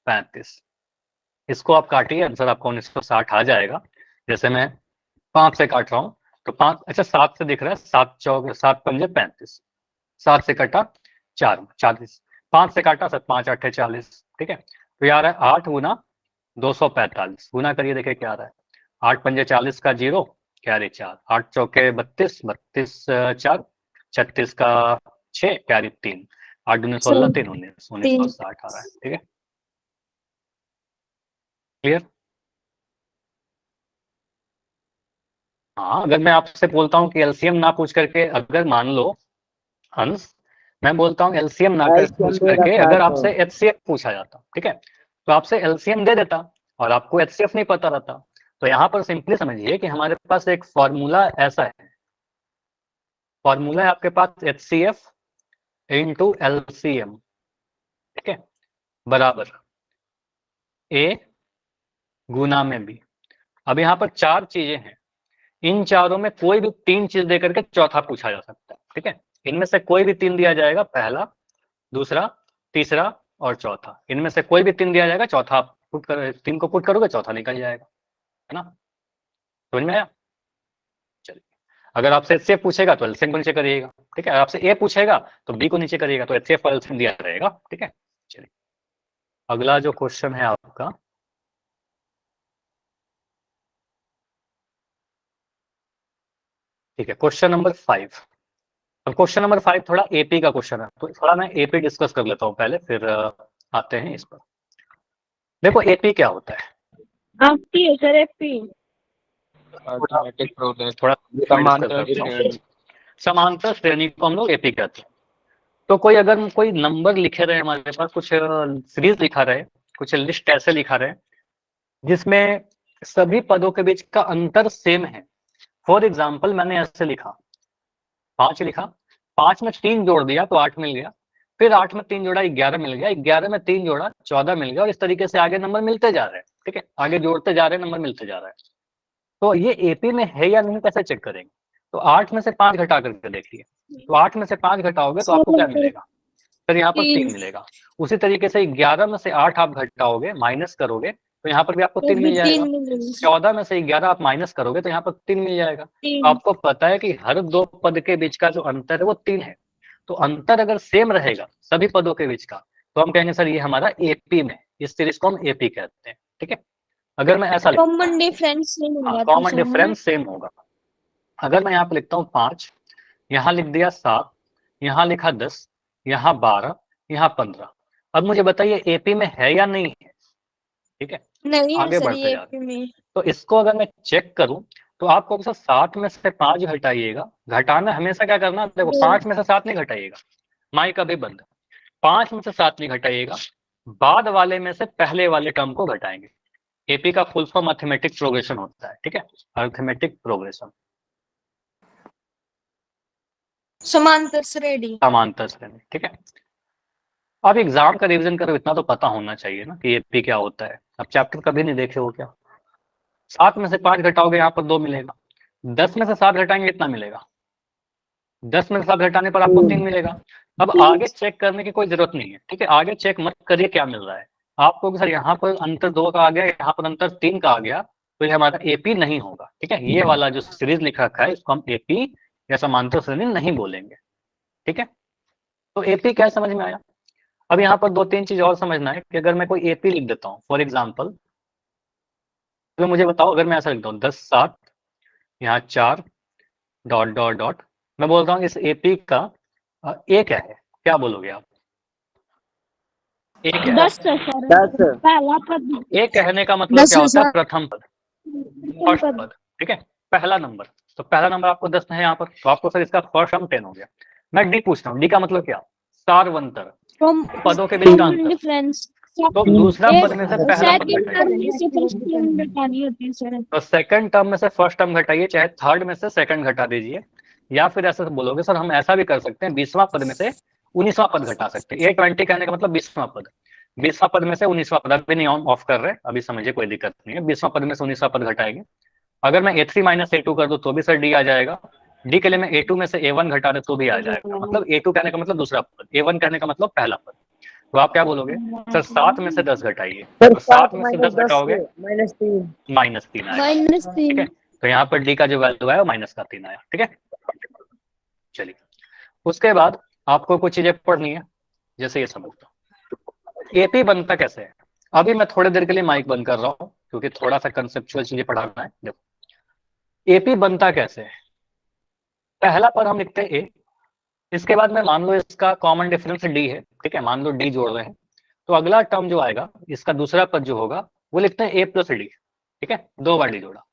Speaker 1: 35। इसको आप काटिए, आंसर आपको 1960 आ जाएगा। जैसे मैं 5 से काट रहा हूँ तो 5, अच्छा 7 से दिख रहा है, 7 चौक 7 पंजे 35, 7 से कटा 4 40, 5 से काटा 7 5 8 40, ठीक है। तो यार है 8 गुना 245, गुना करिए देखिए क्या आ रहा है। 8 पंजे 40 का 0, कैरी 4, 8 चौके 32, 32 4, 36 का 6, कैरी 3, 8 दूनी 16, 3 19, 1960 आ रहा है, ठीक है। क्लियर? हाँ, अगर मैं आपसे बोलता हूँ कि एलसीएम ना पूछ करके, अगर मान लो हंस, मैं बोलता हूँ एलसीएम ना पूछ करके अगर आपसे एचसीएफ पूछा जाता, ठीक है, तो आपसे एलसीएम दे देता और आपको एचसीएफ नहीं पता रहता। तो यहाँ पर सिंपली समझिए कि हमारे पास एक फॉर्मूला ऐसा है, फॉर्मूला है आपके पास एचसीएफ इंटू एलसीएम, ठीक है, बराबर ए गुना में बी। अब यहाँ पर 4 चीजें हैं, इन चारों में कोई भी 3 चीज देकर के चौथा पूछा जा सकता है, ठीक है। इनमें से कोई भी 3 दिया जाएगा, पहला, दूसरा, तीसरा और चौथा। इनमें से कोई भी 3 दिया जाएगा, चौथा आप पुट कर 3 को पुट करोगे, चौथा निकल जाएगा, है ना। समझ में आया? चलिए, अगर आपसे एचसीएफ पूछेगा तो एलसीएम को नीचे करिएगा, ठीक है। आपसे ए पूछेगा तो बी को नीचे करिएगा, तो एचसीएफ और एलसीएम दिया रहेगा, ठीक है। चलिए, अगला जो क्वेश्चन है आपका, ठीक है, क्वेश्चन नंबर 5। अब क्वेश्चन नंबर 5 थोड़ा एपी का क्वेश्चन है, तो थोड़ा मैं एपी डिस्कस कर लेता हूँ पहले, फिर आते हैं इस पर। देखो एपी क्या होता है,
Speaker 2: आपकी है सर एफपी।
Speaker 3: अर्थमेटिक प्रोडक्ट,
Speaker 1: थोड़ा
Speaker 3: समांतर श्रेणी।
Speaker 1: समांतर श्रेणी को हम लोग एपी कहते हैं। तो कोई अगर कोई नंबर लिखे रहे हमारे पास, कुछ सीरीज लिखा रहे, कुछ लिस्ट ऐसे लिखा रहे जिसमें सभी पदों के बीच का अंतर सेम है। फॉर एग्जाम्पल मैंने ऐसे लिखा 5 लिखा, 5 में 3 जोड़ दिया तो 8 मिल गया, फिर 8 में 3 जोड़ा 11 मिल गया, 11 में 3 जोड़ा 14 मिल गया, और इस तरीके से आगे नंबर मिलते जा रहे हैं, ठीक है, आगे जोड़ते जा रहे हैं, नंबर मिलते जा रहा है। तो ये एपी में है या नहीं कैसे चेक करेंगे? तो 8 में से 5 घटा करके देखिए, तो 8 में से 5 घटाओगे तो आपको क्या मिलेगा? फिर यहाँ पर 3 मिलेगा। उसी तरीके से 11 में से 8 आप घटाओगे, माइनस करोगे, तो यहाँ पर भी आपको 3 मिल जाएगा। 14 में से 11 आप माइनस करोगे तो यहाँ पर 3 मिल जाएगा। तो आपको पता है कि हर 2 पद के बीच का जो अंतर है वो 3 है। तो अंतर अगर सेम रहेगा सभी पदों के बीच का, तो हम कहेंगे सर ये हमारा एपी में, इस सीरीज को हम एपी कहते हैं, ठीक है। अगर मैं ऐसा
Speaker 2: common difference
Speaker 1: common difference same होगा। अगर मैं यहाँ पे लिखता हूँ 5, यहाँ लिख दिया 7, यहाँ लिखा 10, यहाँ 12, यहाँ 15, अब मुझे बताइए एपी में है या नहीं है, ठीक है,
Speaker 4: नहीं है
Speaker 1: आगे
Speaker 4: सर,
Speaker 1: बढ़ते
Speaker 4: ये
Speaker 1: जा रहे हैं।
Speaker 4: में
Speaker 1: तो इसको अगर मैं चेक करूं तो आपको सर 7 में से 5 घटाइएगा, घटाना हमेशा क्या करना, देखो 5 में से 7 नहीं घटाइएगा, माइक अभी बंद, 5 में से 7 नहीं घटाइएगा, बाद वाले में से पहले वाले टर्म को घटाएंगे। एपी का फुल फॉर्म अर्थमेटिक प्रोग्रेशन होता है, ठीक है, अर्थमेटिक प्रोग्रेशन,
Speaker 4: समांतर श्रेणी।
Speaker 1: समांतर श्रेणी, ठीक है। अब एग्जाम का रिवीजन करो, इतना तो पता होना चाहिए ना कि एपी क्या होता है। अब चैप्टर कभी नहीं देखे हो क्या? 7 में से 5 घटाओगे यहाँ पर 2 मिलेगा, 10 में से 7 घटाएंगे इतना मिलेगा, 10 में से 7 घटाने पर आपको 3 मिलेगा। अब आगे चेक करने की कोई जरूरत नहीं है, ठीक है, आगे चेक मत करिए क्या मिल रहा है आपको। सर यहाँ पर अंतर 2 का आ गया, यहाँ पर अंतर 3 का आ गया, तो ये हमारा एपी नहीं होगा, ठीक है। ये वाला जो सीरीज लिखा रखा है इसको हम एपी या समांतर श्रेणी नहीं बोलेंगे, ठीक है। तो एपी क्या समझ में आया? अब यहाँ पर 2-3 चीज और समझना है कि अगर मैं कोई एपी लिख देता हूँ फॉर एग्जाम्पल, तो मुझे बताओ अगर मैं ऐसा लिखता हूँ 10-7 यहाँ 4 डॉट डॉट डॉट, मैं बोलता हूँ इस एपी का ए क्या है, क्या बोलोगे आप? ए क्या है?
Speaker 4: 10 सर,
Speaker 2: 10
Speaker 4: पहला पद।
Speaker 1: ए कहने का मतलब
Speaker 4: 10
Speaker 1: क्या होता है?
Speaker 4: सर।
Speaker 1: प्रथम पद, फर्स्ट पद, ठीक है, पहला नंबर। तो पहला नंबर आपको 10 है यहाँ पर, तो आपको सर इसका फर्स्ट टर्म 10 हो गया। मैं डी पूछता हूँ, डी का मतलब क्या? सार्वंतर, पदों के बीच का अंतर।
Speaker 4: डिफरेंस।
Speaker 1: तो दूसरा पद में से पहला पद घटाइए, तो सेकंड टर्म में से फर्स्ट टर्म घटाइए, चाहे थर्ड में से सेकंड घटा दीजिए, या फिर ऐसा बोलोगे सर हम ऐसा भी कर सकते हैं 20वां पद में से 19वां पद घटा सकते हैं। A20 कहने का मतलब 20वां पद, 20वां पद में से 19वां पद, अभी नहीं ऑफ कर रहे, अभी समझिए कोई दिक्कत नहीं है, 20वां पद में से 19वां पद घटाएंगे। अगर मैं A3 माइनस A2 कर दूं तो भी सर डी आ जाएगा, डी के लिए मैं A2 में से A1 घटा दे तो भी आ जाएगा, मतलब A2 कहने का मतलब दूसरा पद, A1 कहने का मतलब पहला पद। तो आप क्या बोलोगे सर? 7 में से 10 घटाइए, तो 7 में से 10 घटाओगे
Speaker 2: -3
Speaker 1: -3 आएगा, ठीक है। तो यहाँ पर डी का जो वैल्यू आया वो -3 आया, ठीक है। चलिए उसके बाद आपको कुछ चीजें पढ़नी है, जैसे ये समझता हूँ एपी बनता कैसे है। अभी मैं थोड़ी देर के लिए माइक बंद कर रहा हूँ क्योंकि थोड़ा सा कंसेप्चुअल चीजें पढ़ाना है। देखो एपी बनता कैसे है, पहला पर हम लिखते हैं ए, इसके बाद में मान लो इसका कॉमन डिफरेंस डी है, ठीक है, मान लो डी जोड़ रहे हैं, तो अगला टर्म जो आएगा इसका दूसरा पद जो होगा वो लिखते हैं ए प्लस डी, ठीक है, 2 बार डी जोड़ा।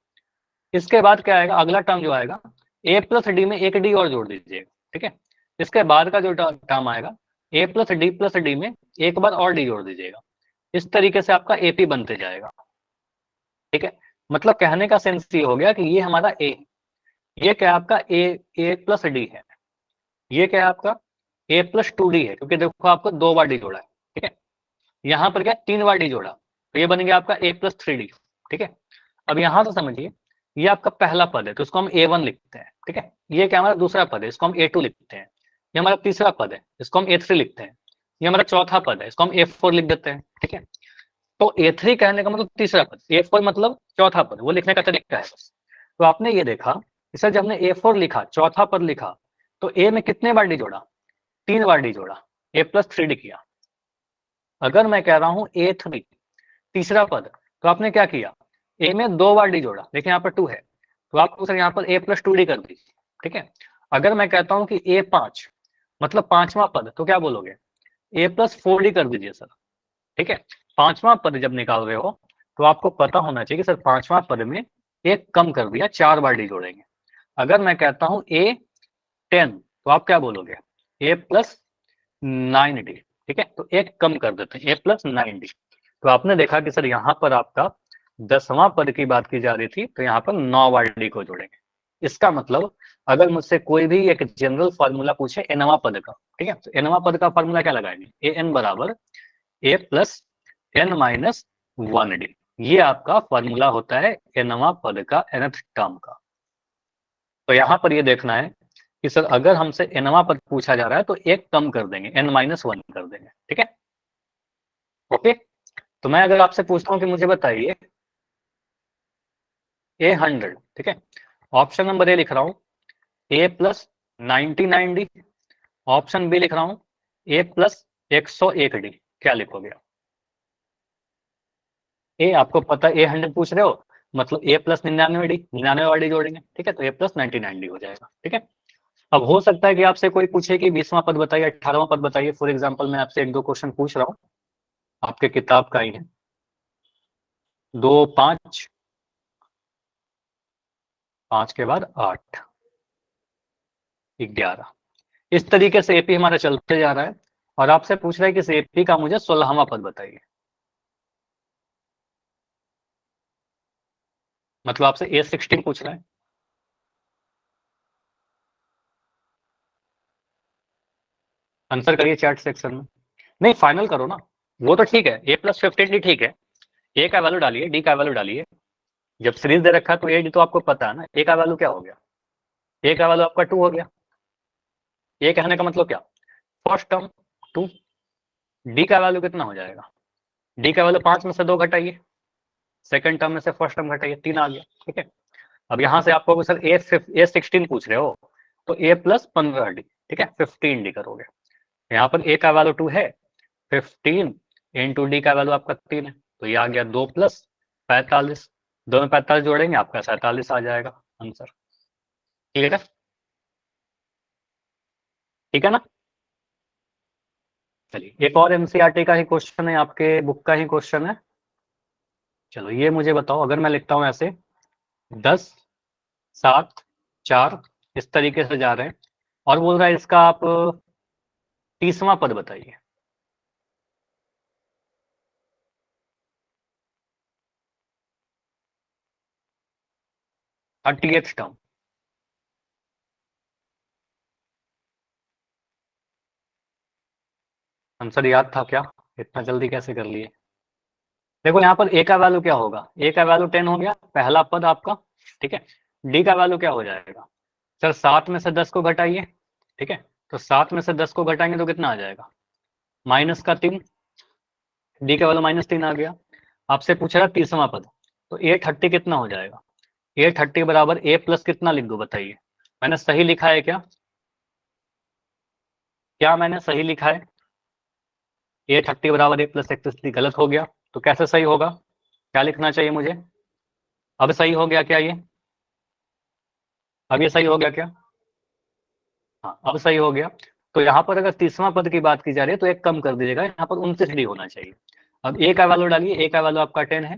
Speaker 1: इसके बाद क्या आएगा, अगला टर्म जो आएगा ए प्लस डी में एक डी और जोड़ दीजिएगा, ठीक है। इसके बाद का जो टर्म आएगा ए प्लस डी में एक बार और डी जोड़ दीजिएगा। इस तरीके से आपका एपी बनते जाएगा, ठीक है। मतलब कहने का सेंस ये हो गया कि ये हमारा ए, ये क्या आपका ए प्लस डी है, ये क्या है आपका ए प्लस 2डी है, क्योंकि देखो आपको 2 बार डी जोड़ा है, ठीक है। यहाँ पर क्या 3 बार डी जोड़ा, तो ये बन गया आपका ए प्लस 3डी, ठीक है। अब यहाँ से समझिए ये आपका पहला पद है तो इसको हम A1 लिखते हैं, ठीक है। ये क्या हमारा दूसरा पद है, इसको हम A2 लिखते हैं। ये हमारा तीसरा पद है, इसको हम A3 लिखते हैं। ये हमारा चौथा पद है, इसको हम A4 लिख देते हैं, ठीक है। तो A3 कहने का मतलब तीसरा पद, A4 मतलब चौथा पद, वो लिखने का तरीका है बस। तो आपने ये देखा सर जब हमने A4 लिखा, चौथा पद लिखा, तो ए में कितने बार डी जोड़ा? 3 बार डी जोड़ा, ए प्लस 3डी किया। अगर मैं कह रहा हूं A3 तीसरा पद, तो आपने क्या किया, ए में 2 बार डी जोड़ा, देखिए यहाँ पर 2 है, तो आपको सर यहाँ पर ए प्लस 2डी कर दीजिए, ठीक है। अगर मैं कहता हूं कि A5 मतलब 5वां पद, तो क्या बोलोगे, ए प्लस 4डी कर दीजिए सर, ठीक है। 5वां पद जब निकाल रहे हो तो आपको पता होना चाहिए कि सर 5वां पद में एक कम कर दिया, 4 बार डी जोड़ेंगे। अगर मैं कहता हूं A10 तो आप क्या बोलोगे, ए प्लस 9डी, ठीक है। तो एक कम कर देते हैं, ए प्लस 9डी। तो आपने देखा कि सर यहाँ पर आपका 10वां पद की बात की जा रही थी, तो यहाँ पर 9 बार डी को जोड़ेंगे। इसका मतलब अगर मुझसे कोई भी एक जनरल फॉर्मूला पूछे एनवा पद का, ठीक है, तो एनवा पद का फॉर्मूला क्या लगाएंगे, ए एन बराबर ए प्लस एन माइनस 1डी। ये आपका फॉर्मूला होता है एनवा पद का, nth टर्म का। तो यहाँ पर ये देखना है कि सर अगर हमसे एनवा पद पूछा जा रहा है तो एक कम कर देंगे, n-1 कर देंगे, ठीक है, ओके। तो मैं अगर आपसे पूछता हूँ कि मुझे बताइए A100, ठीक है, ऑप्शन नंबर ए लिख रहा हूँ ए प्लस 99डी, ऑप्शन बी लिख रहा हूँ ए प्लस 101डी, क्या लिखोगे? ए आपको पता है A100 पूछ रहे हो, मतलब ए प्लस 99डी, 99 वाली जोड़ेंगे, ठीक है, तो ए प्लस 99डी हो जाएगा, ठीक है। अब हो सकता है कि आपसे कोई पूछे कि 20वां पद बताइए, 18वां पद बताइए। फॉर एग्जाम्पल मैं आपसे 1-2 क्वेश्चन पूछ रहा हूँ, आपके किताब का ही है। 2, 5, 5 के बाद 8, 11, इस तरीके से एपी हमारा चलते जा रहा है और आपसे पूछ रहा है कि इस एपी का मुझे 16वां पद बताइए। मतलब आपसे A16 पूछ रहा है। आंसर करिए चैट सेक्शन में। नहीं, फाइनल करो ना, वो तो ठीक है, A+15 डी ठीक है। ए का वैल्यू डालिए, डी का वैल्यू डालिए। जब सीरीज दे रखा है तो ए डी तो आपको पता है ना। ए का वैल्यू क्या हो गया? ए का वैल्यू आपका 2 हो गया। ए कहने का मतलब क्या? First term 2। डी का वैल्यू कितना हो जाएगा? डी का वैल्यू 5 में से 2 घटाइए, सेकंड टर्म में से फर्स्ट टर्म घटाइए, 3 आ गया। ठीक है, अब यहां से आपको सर A16 पूछ रहे हो तो A+15D, ठीक है, 15D करोगे। यहाँ पर ए का वैल्यू 2 है, 15 इंटू डी का वैल्यू आपका 3 है, तो ये आ गया 2 + 45। 2 में 45 जोड़ेंगे आपका 47 आ जाएगा आंसर। ठीक है, ठीक है ना। चलिए एक और एनसीईआरटी का ही क्वेश्चन है, आपके बुक का ही क्वेश्चन है। चलो ये मुझे बताओ, अगर मैं लिखता हूं ऐसे 10, 7, 4 इस तरीके से जा रहे हैं और बोल रहा है इसका आप 30वां पद बताइए। और 30th टर्म। आंसर याद था क्या? इतना जल्दी कैसे कर लिए? देखो यहाँ पर ए का वैल्यू क्या होगा? ए का वैल्यू 10 हो गया, पहला पद आपका। ठीक है, डी का वैल्यू क्या हो जाएगा? सर 7 में से 10 को घटाइए। ठीक है, तो 7 में से 10 को घटाएंगे तो कितना आ जाएगा? -3। डी का वैल्यू -3 आ गया। आपसे पूछ रहा 30वां पद, तो A30 कितना हो जाएगा? A30 बराबर A प्लस कितना लिख दो बताइए? मैंने सही लिखा है क्या? क्या मैंने सही लिखा है? A30 बराबर A प्लस एक्स गलत हो गया, तो कैसे सही होगा? क्या लिखना चाहिए मुझे? अब सही हो गया क्या ये? अब ये सही हो गया क्या? हाँ, अब सही हो गया। तो यहाँ पर अगर 30वां पद की बात की जा रही है तो एक कम कर दीजिएगा, यहाँ पर 29D होना चाहिए। अब ए का वैल्यू डालिए, ए का वैल्यू आपका 10 है,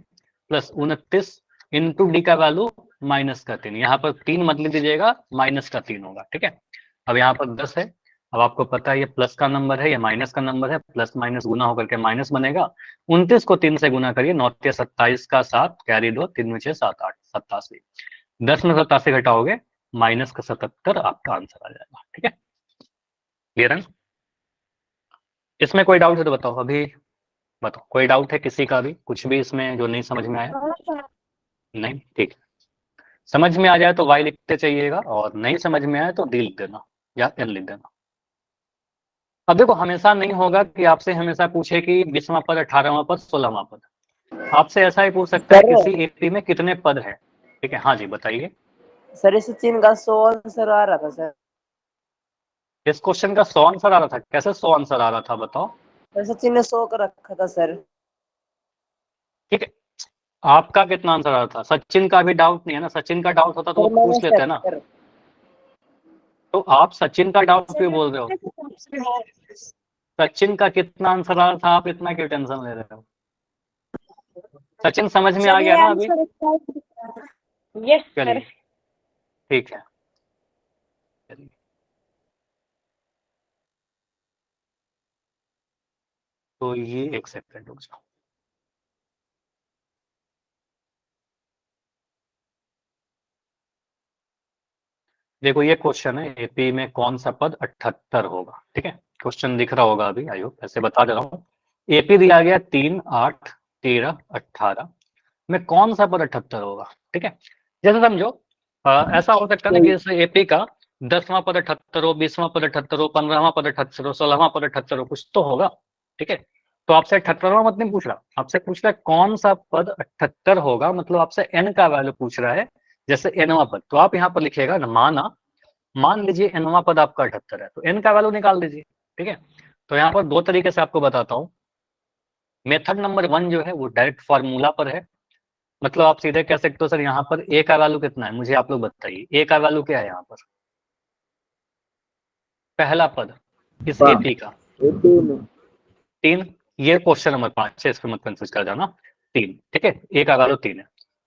Speaker 1: प्लस 29 इंटू डी का वैल्यू -3। यहाँ पर 3 मत लिख दीजिएगा, -3 होगा। ठीक है, अब यहाँ पर 10 है। अब आपको पता है ये प्लस का नंबर है, ये माइनस का नंबर है, प्लस माइनस गुना होकर के माइनस बनेगा। 29 को 3 से गुना करिए, 9 के 27 का 7 कैरी 2, 3 में 6 7 8 87। 10 में 87 घटाओगे -77 आपका आंसर आ जाएगा। ठीक है, क्लियर है? इसमें कोई डाउट है तो बताओ, अभी बताओ, कोई डाउट है किसी का भी, कुछ भी इसमें जो नहीं समझ में आया? नहीं, ठीक है। समझ में आ जाए तो वाई लिखते चाहिएगा और नहीं समझ में आए तो डी लिख देना या एन लिख देना। अब देखो हमेशा नहीं होगा कि आपसे हमेशा पूछे कि 20वां पद, 18वां पद, 16वां पद। आपसे ऐसा ही पूछ सकता है किसी एपी में कितने पद है। ठीक है, हाँ जी बताइए।
Speaker 2: सर इस सचिन का 100 आंसर आ रहा था सर।
Speaker 1: इस क्वेश्चन का 100 आंसर आ रहा था? कैसे 100 आंसर आ रहा था बताओ?
Speaker 2: सर सचिन ने 100 का रखा था सर।
Speaker 1: ठीक है, आपका कितना आंसर आ रहा था? सचिन का भी डाउट नहीं है ना, सचिन का डाउट होता तो वो पूछ लेते ना। तो आप सचिन का डाउट क्यों बोल रहे हो? सचिन का कितना आंसर आ रहा था, आप इतना क्यों टेंशन ले रहे हो? सचिन समझ में आ गया ना अभी?
Speaker 4: यस
Speaker 1: चलिए
Speaker 4: सर।
Speaker 1: ठीक है, चलिए तो ये एक सेकंड रुक जाओ। देखो ये क्वेश्चन है, एपी में कौन सा पद 78 होगा। ठीक है, क्वेश्चन दिख रहा होगा अभी, आई होप, ऐसे बता दे रहा हूँ। एपी दिया गया 3, 8, 13, 18 में कौन सा पद 78 होगा। ठीक है, जैसे समझो ऐसा हो सकता है ना कि जैसे एपी का 10वां पद 78 हो, 20वां पद 78 हो, 15वां पद 78 हो, 16वां पद 78 हो, कुछ तो होगा। ठीक है, तो आपसे 78वां मत नहीं पूछ रहा, आपसे पूछ रहा है कौन सा पद 78 होगा, मतलब आपसे एन का वैल्यू पूछ रहा है। जैसे एनवा पद, तो आप यहाँ पर लिखिएगा ना, मान लीजिए एनवा पद आपका 78 है, तो एन का वैल्यू निकाल दीजिए। ठीक है, तो यहाँ पर 2 तरीके से आपको बताता हूँ। मेथड नंबर 1 जो है वो डायरेक्ट फॉर्मूला पर है, मतलब आप सीधे कह सकते हो सर यहाँ पर ए का वैल्यू कितना है, मुझे आप लोग बताइए ए का वैल्यू क्या है यहाँ पर? पहला पद इस एपी का 3, ये क्वेश्चन नंबर 5 है, इस पर मत कंफ्यूज कर जाना। 3, ठीक है, ए का वैल्यू 3 है।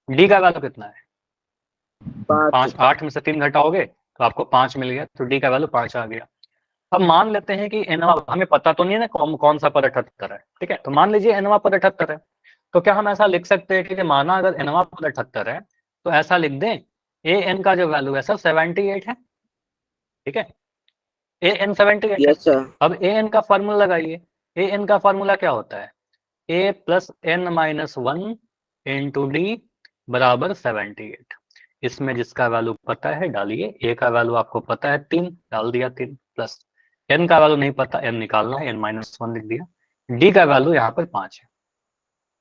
Speaker 1: डी का वैल्यू कितना है? 5। 8 में से 3 घटाओगे तो आपको 5 मिल गया, तो डी का वैल्यू 5 आ गया। अब मान लेते हैं कि एनवा, हमें पता तो नहीं है ना कौन सा पद 78 है, ठीक है, तो मान लीजिए एनवा पद 78 है, तो क्या हम ऐसा लिख सकते हैं कि माना अगर एनवा पद 78 है तो ऐसा लिख दें ए एन का जो वैल्यू है सर 78 है, ठीक है, ए एन 78 है। अब ए एन का फॉर्मूला लगाइए। ए एन का फॉर्मूला क्या होता है? A plus N minus 1 into D बराबर 78। इसमें जिसका वैल्यू पता है डालिए। ए का वैल्यू आपको पता है 3, डाल दिया 3, प्लस एन का वैल्यू नहीं पता, एन निकालना है, एन माइनस 1 लिख दिया। डी का वैल्यू यहाँ पर 5 है।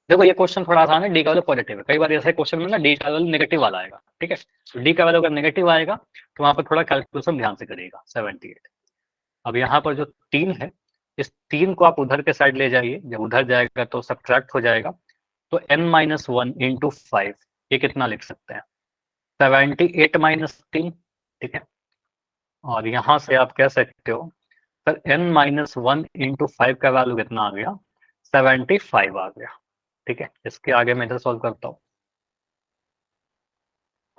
Speaker 1: देखो ये क्वेश्चन थोड़ा आसान है, डी का वैल्यू पॉजिटिव है। कई बार ऐसे क्वेश्चन में ना डी का वैल्यू नेगेटिव वाला आएगा, ठीक है, तो डी का वैल्यू अगर नेगेटिव आएगा तो वहां पर थोड़ा कैलकुलेशन ध्यान से करिएगा। 78। अब यहाँ पर जो 3 है, इस 3 को आप उधर के साइड ले जाइए, जब उधर जाएगा तो सब्ट्रैक्ट हो जाएगा, तो n माइनस 1 इंटू 5, ये कितना लिख सकते हैं? 78 माइनस 3, ठीक है, और यहाँ से आप कह सकते हो सर n माइनस 1 इंटू 5 का वैल्यू कितना आ गया? 75 आ गया, ठीक है। इसके आगे मैं इधर सॉल्व करता हूँ।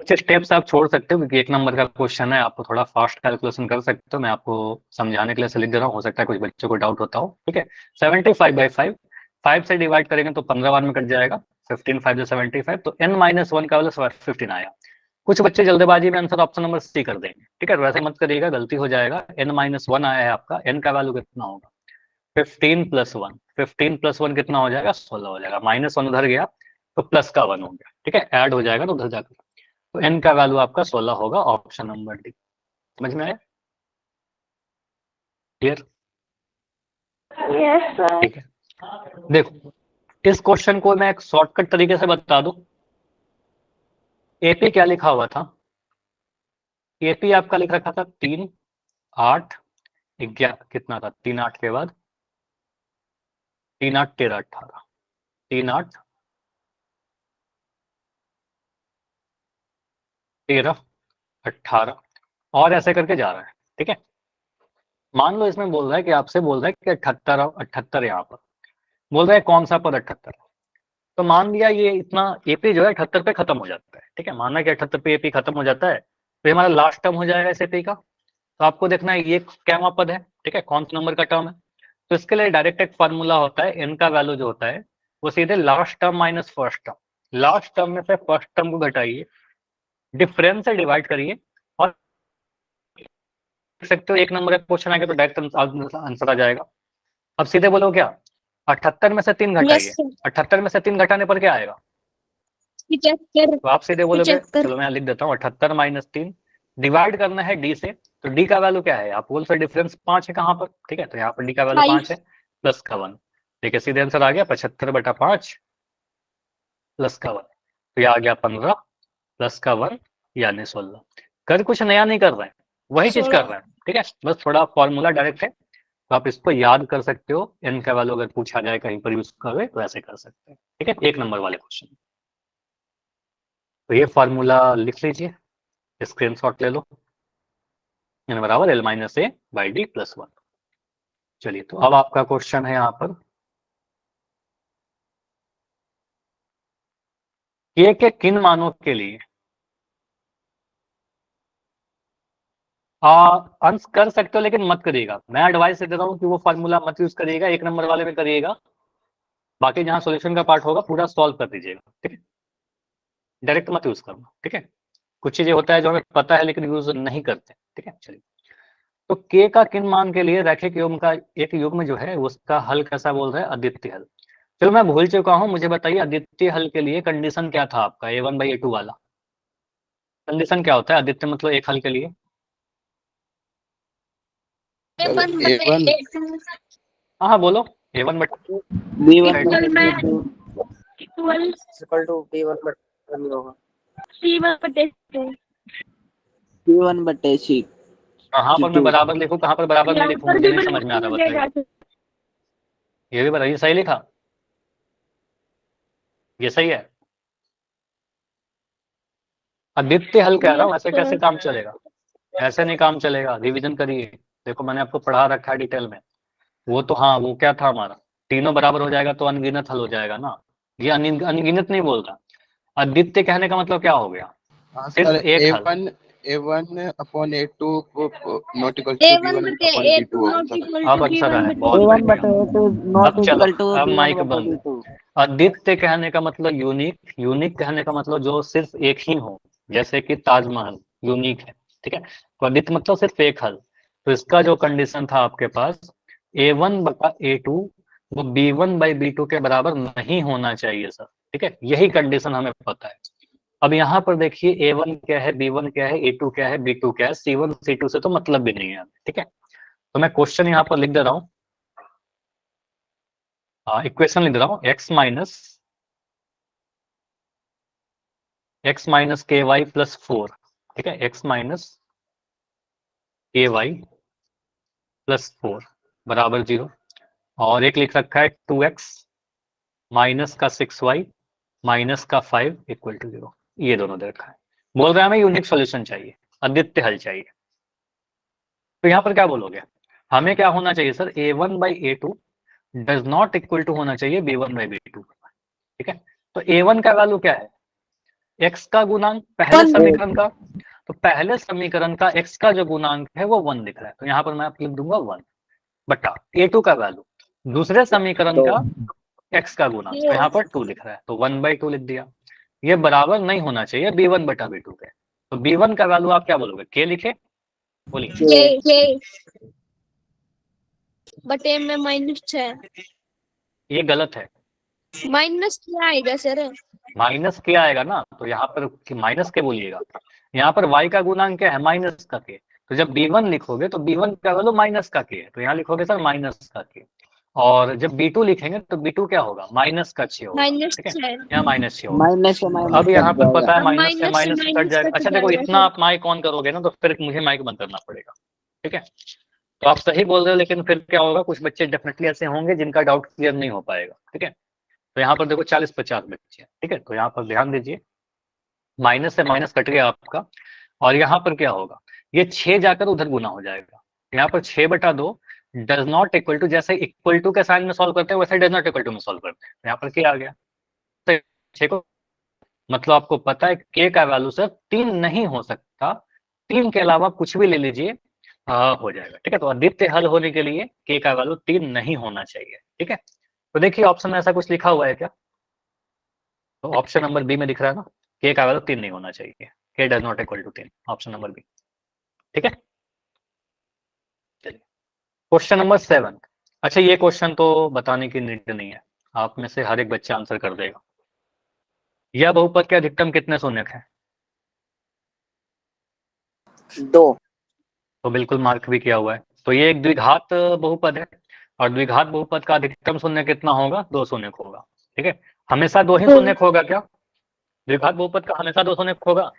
Speaker 1: कुछ स्टेप्स आप छोड़ सकते हो क्योंकि 1 नंबर का क्वेश्चन है, आपको थोड़ा फास्ट कैलकुलेशन कर सकते हो, मैं आपको समझाने के लिए लिख दे रहा हूँ, हो सकता है कुछ बच्चों को डाउट होता हो, ठीक है। 75/5, 5 से डिवाइड करेंगे तो 15 बार में कट जाएगा, 15 5 जो 75, तो n माइनस 1 का वैल्यू 15 आया। कुछ बच्चे जल्दबाजी में आंसर ऑप्शन नंबर सी कर देंगे, ठीक है, वैसे मत करिएगा, गलती हो जाएगा। n माइनस 1 आया है आपका, n का वैल्यू कितना होगा? 15 प्लस 1, 15 प्लस 1 कितना हो जाएगा? 16 हो जाएगा। माइनस 1 उधर गया तो प्लस का 1 हो गया, ठीक है, ऐड हो जाएगा तो उधर जाकर, तो n का वैल्यू आपका 16 होगा, ऑप्शन नंबर डी। समझ में आया? क्लियर?
Speaker 4: Yes, sir.
Speaker 1: ठीक है, देखो इस क्वेश्चन को मैं एक शॉर्टकट तरीके से बता दूं। एपी क्या लिखा हुआ था? एपी आपका लिख रखा था 3 8 11, कितना था? 3 8 के बाद 3 8 13 18, 3 8 13 18 और ऐसे करके जा रहा है, ठीक है। मान लो इसमें बोल रहा है कि आपसे बोल रहा है कि 78 यहाँ पर बोल रहा है कौन सा पद 78, तो मान लिया ये इतना एपी जो है 78 पे खत्म हो जाता है, ठीक है, मानना कि 78 पे एपी खत्म हो जाता है, तो ये हमारा लास्ट टर्म हो जाएगा इस एपी का। तो आपको देखना है ये क्या पद है, ठीक है, कौन सा नंबर का टर्म है। तो इसके लिए डायरेक्ट एक फॉर्मूला होता है, एन का वैल्यू जो होता है वो सीधे last term minus first term, last term में से फर्स्ट टर्म को घटाइए, डिफरेंस से डिवाइड करिए, और देख सकते हो 1 नंबर का क्वेश्चन आएगा तो डायरेक्ट आंसर आ जाएगा। अब सीधे बोलो क्या? 78 में से 3 घटाइए।
Speaker 4: Yes, sir.
Speaker 1: 78 में से 3 घटाने पर क्या आएगा?
Speaker 4: 75.
Speaker 1: तो आप सीधे बोलोगे,
Speaker 4: 75.
Speaker 1: चलो मैं लिख देता हूँ 78 माइनस 3, डिवाइड करना है डी से, तो डी का वैल्यू क्या है? आप बोल सकते डिफरेंस 5 है कहाँ पर, ठीक है, तो यहाँ पर डी का वैल्यू 5 है, प्लस का 1, ठीक है, सीधे आंसर आ गया 75/5 प्लस का 1, तो ये आ गया 15 प्लस का 1 यानी 16। कर कुछ नया नहीं कर रहे हैं, वही चीज कर रहे हैं, ठीक है, बस थोड़ा फॉर्मूला डायरेक्ट है, तो आप इसको याद कर सकते हो। एन का वैल्यू अगर पूछा जाए कहीं पर यूज करोगे तो ऐसे कर सकते हैं, ठीक है, 1 नंबर वाले क्वेश्चन। तो ये फॉर्मूला लिख लीजिए, स्क्रीनशॉट ले लो, n बराबर l minus A by D plus 1। चलिए, तो अब आपका क्वेश्चन है यहाँ पर k के किन मानों के लिए अंश कर सकते हो, लेकिन मत करिएगा, मैं एडवाइस दे रहा हूँ कि वो फॉर्मूला मत यूज करिएगा, 1 नंबर वाले में करिएगा, बाकी जहां सॉल्यूशन का पार्ट होगा पूरा सॉल्व कर दीजिएगा, ठीक है, डायरेक्ट मत यूज करना, ठीक है। कुछ चीजें होता है जो हमें पता है लेकिन यूज नहीं करते, ठीक है। चलिए, तो k का किन मान के लिए रैखिक युग्म का एक युग्म जो है उसका हल कैसा बोल रहा है? अद्वितीय हल। चलो मैं भूल चुका हूं, मुझे बताइए अद्वितीय हल के लिए कंडीशन क्या था आपका? a1/a2 वाला कंडीशन क्या होता है? अद्वितीय मतलब एक हल के लिए हाँ हाँ बोलो। a1 बट कहाँ पर मैं बराबर लिखूं, कहाँ पर बराबर नहीं लिखूं, मुझे नहीं समझ में आ रहा, बताइए। ये भी बताइए, सही लिखा? ये सही है? अद्वितीय हल कह रहा हूँ, ऐसे कैसे काम चलेगा? ऐसे नहीं काम चलेगा, रिवीजन करिए। देखो मैंने आपको पढ़ा रखा है डिटेल में। वो तो हाँ, वो क्या था हमारा, तीनों बराबर हो जाएगा तो अनगिनत हल हो जाएगा ना। ये अनगिनत नहीं बोल रहा। अद्वितीय कहने का मतलब क्या हो गया,
Speaker 3: हाँ
Speaker 1: सिर्फ
Speaker 3: सर,
Speaker 1: एक हल।
Speaker 3: A1 upon A2 not equal to
Speaker 4: A1
Speaker 3: B1
Speaker 4: बटे
Speaker 3: अपॉन B2
Speaker 4: A2
Speaker 3: होगा
Speaker 4: नॉट
Speaker 3: सर।
Speaker 4: इक्वल
Speaker 1: अब
Speaker 4: टू
Speaker 1: अच्छा
Speaker 4: B1
Speaker 1: रहा है,
Speaker 4: बटे
Speaker 1: बहुत
Speaker 2: A1
Speaker 1: बढ़िया।
Speaker 2: बटे A2 नॉट
Speaker 1: अब चलो,
Speaker 2: इक्वल टू
Speaker 1: अब
Speaker 2: B1
Speaker 1: माइक
Speaker 2: बटे
Speaker 1: बंद।
Speaker 2: B2।
Speaker 1: अद्वितीय कहने का मतलब यूनिक, यूनिक कहने का मतलब जो सिर्फ एक ही हो, जैसे कि ताजमहल यूनिक है, ठीक है। तो अद्वितीय मतलब सिर्फ एक हल। तो इसका जो कंडीशन था आपके पास, A1 बटा A2 वो B1 बाई B2 के बराबर नहीं होना चाहिए सर, ठीक है। यही कंडीशन हमें पता है। अब यहाँ पर देखिए A1 क्या है, B1 क्या है, A2 क्या है, B2 क्या है, C1 C2 से तो मतलब भी नहीं है, ठीक है। तो मैं क्वेश्चन यहाँ पर लिख दे रहा हूँ, इक्वेशन लिख रहा हूँ, x माइनस के वाई प्लस 4, ठीक है। x माइनस के वाई प्लस 4 बराबर 0, और एक लिख रखा है 2x माइनस का 6y माइनस का 5 इक्वल टू 0। ये दोनों दे रखा है। बोल रहा है हमें यूनिक सॉल्यूशन चाहिए, अद्वितीय हल चाहिए। तो यहाँ पर क्या बोलोगे, हमें क्या होना चाहिए sir, A1 by A2 does not equal to होना चाहिए B1 बाई B2, ठीक है। तो A1 का वैल्यू क्या है, x का गुणांक पहले
Speaker 4: One.
Speaker 1: समीकरण का। तो पहले समीकरण का x का जो गुणांक है वो 1 दिख रहा है, तो यहाँ पर मैं लिख दूंगा 1 बटा A2 का वैल्यू दूसरे समीकरण का x का गुणांक, तो यहाँ पर 2 लिख रहा है, तो 1/2 लिख दिया। ये बराबर नहीं होना चाहिए B1 बटा B2 के। तो B1 का वैल्यू आप क्या बोलोगे, k लिखे, बोलिए।
Speaker 4: K बटे में -6।
Speaker 1: ये गलत है,
Speaker 4: माइनस क्या आएगा सर?
Speaker 1: माइनस के आएगा ना, तो यहाँ पर माइनस के बोलिएगा। यहाँ पर y का गुणांक क्या है, माइनस का के। तो जब B1 लिखोगे तो B1 का वैल्यू माइनस का के है, तो यहाँ लिखोगे सर माइनस का के। और जब B2 लिखेंगे तो B2 क्या होगा, माइनस का 6 होगा, ठीक है।
Speaker 4: -6।
Speaker 1: यहाँ -6 होगा।
Speaker 2: माइनस से
Speaker 1: तो
Speaker 2: माइनस
Speaker 1: अब यहाँ
Speaker 2: कट
Speaker 1: पर
Speaker 2: जाएगा।
Speaker 1: पता है
Speaker 4: अब
Speaker 1: माइनस से
Speaker 4: माइनस से
Speaker 1: माइनस कट
Speaker 4: माइनस
Speaker 1: जाएगा।
Speaker 4: कट
Speaker 1: अच्छा देखो,
Speaker 4: जाएगा
Speaker 1: इतना
Speaker 4: सर।
Speaker 1: आप माइक ऑन करोगे ना तो फिर मुझे माइक बंद करना पड़ेगा, ठीक है। तो आप सही बोल रहे हो, लेकिन फिर क्या होगा, कुछ बच्चे डेफिनेटली ऐसे होंगे जिनका डाउट क्लियर नहीं हो पाएगा, ठीक है। तो यहाँ पर देखो 40-50 बच्चे हैं, ठीक है। तो यहाँ पर ध्यान दीजिए, माइनस से माइनस कट गया आपका, और यहाँ पर क्या होगा, ये 6 जाकर उधर गुना हो जाएगा। यहाँ पर 6/2 डज नॉट इक्वल टू, जैसे इक्वल टू के साइन में सॉल्व करते हैं वैसे डज नॉट इक्वल टू में सॉल्व करते हैं। यहाँ पर क्या आ गया, तो 6 को, मतलब आपको पता है के का वैल्यू सर 3 नहीं हो सकता, 3 के अलावा कुछ भी ले लीजिए हो जाएगा, ठीक है। तो अद्वितीय हल होने के लिए के का वैल्यू 3 नहीं होना चाहिए, ठीक है। तो देखिए ऑप्शन में ऐसा कुछ लिखा हुआ है क्या, तो ऑप्शन नंबर बी में दिख रहा है ना, के का वैल्यू 3 नहीं होना चाहिए, K does not equal to 3, option number B, ठीक है। चलिए क्वेश्चन नंबर 7। अच्छा ये क्वेश्चन तो बताने की नीड नहीं है, आप में से हर एक बच्चा आंसर कर देगा। यह बहुपद के अधिकतम कितने शून्यक है,
Speaker 2: 2।
Speaker 1: तो बिल्कुल मार्क भी किया हुआ है। तो ये एक द्विघात बहुपद है, और द्विघात बहुपद का अधिकतम शून्य कितना होगा, 2 शून्यक होगा, ठीक है। हमेशा 2 ही शून्यक होगा क्या, द्विघात बहुपद का हमेशा 2 शून्यक होगा,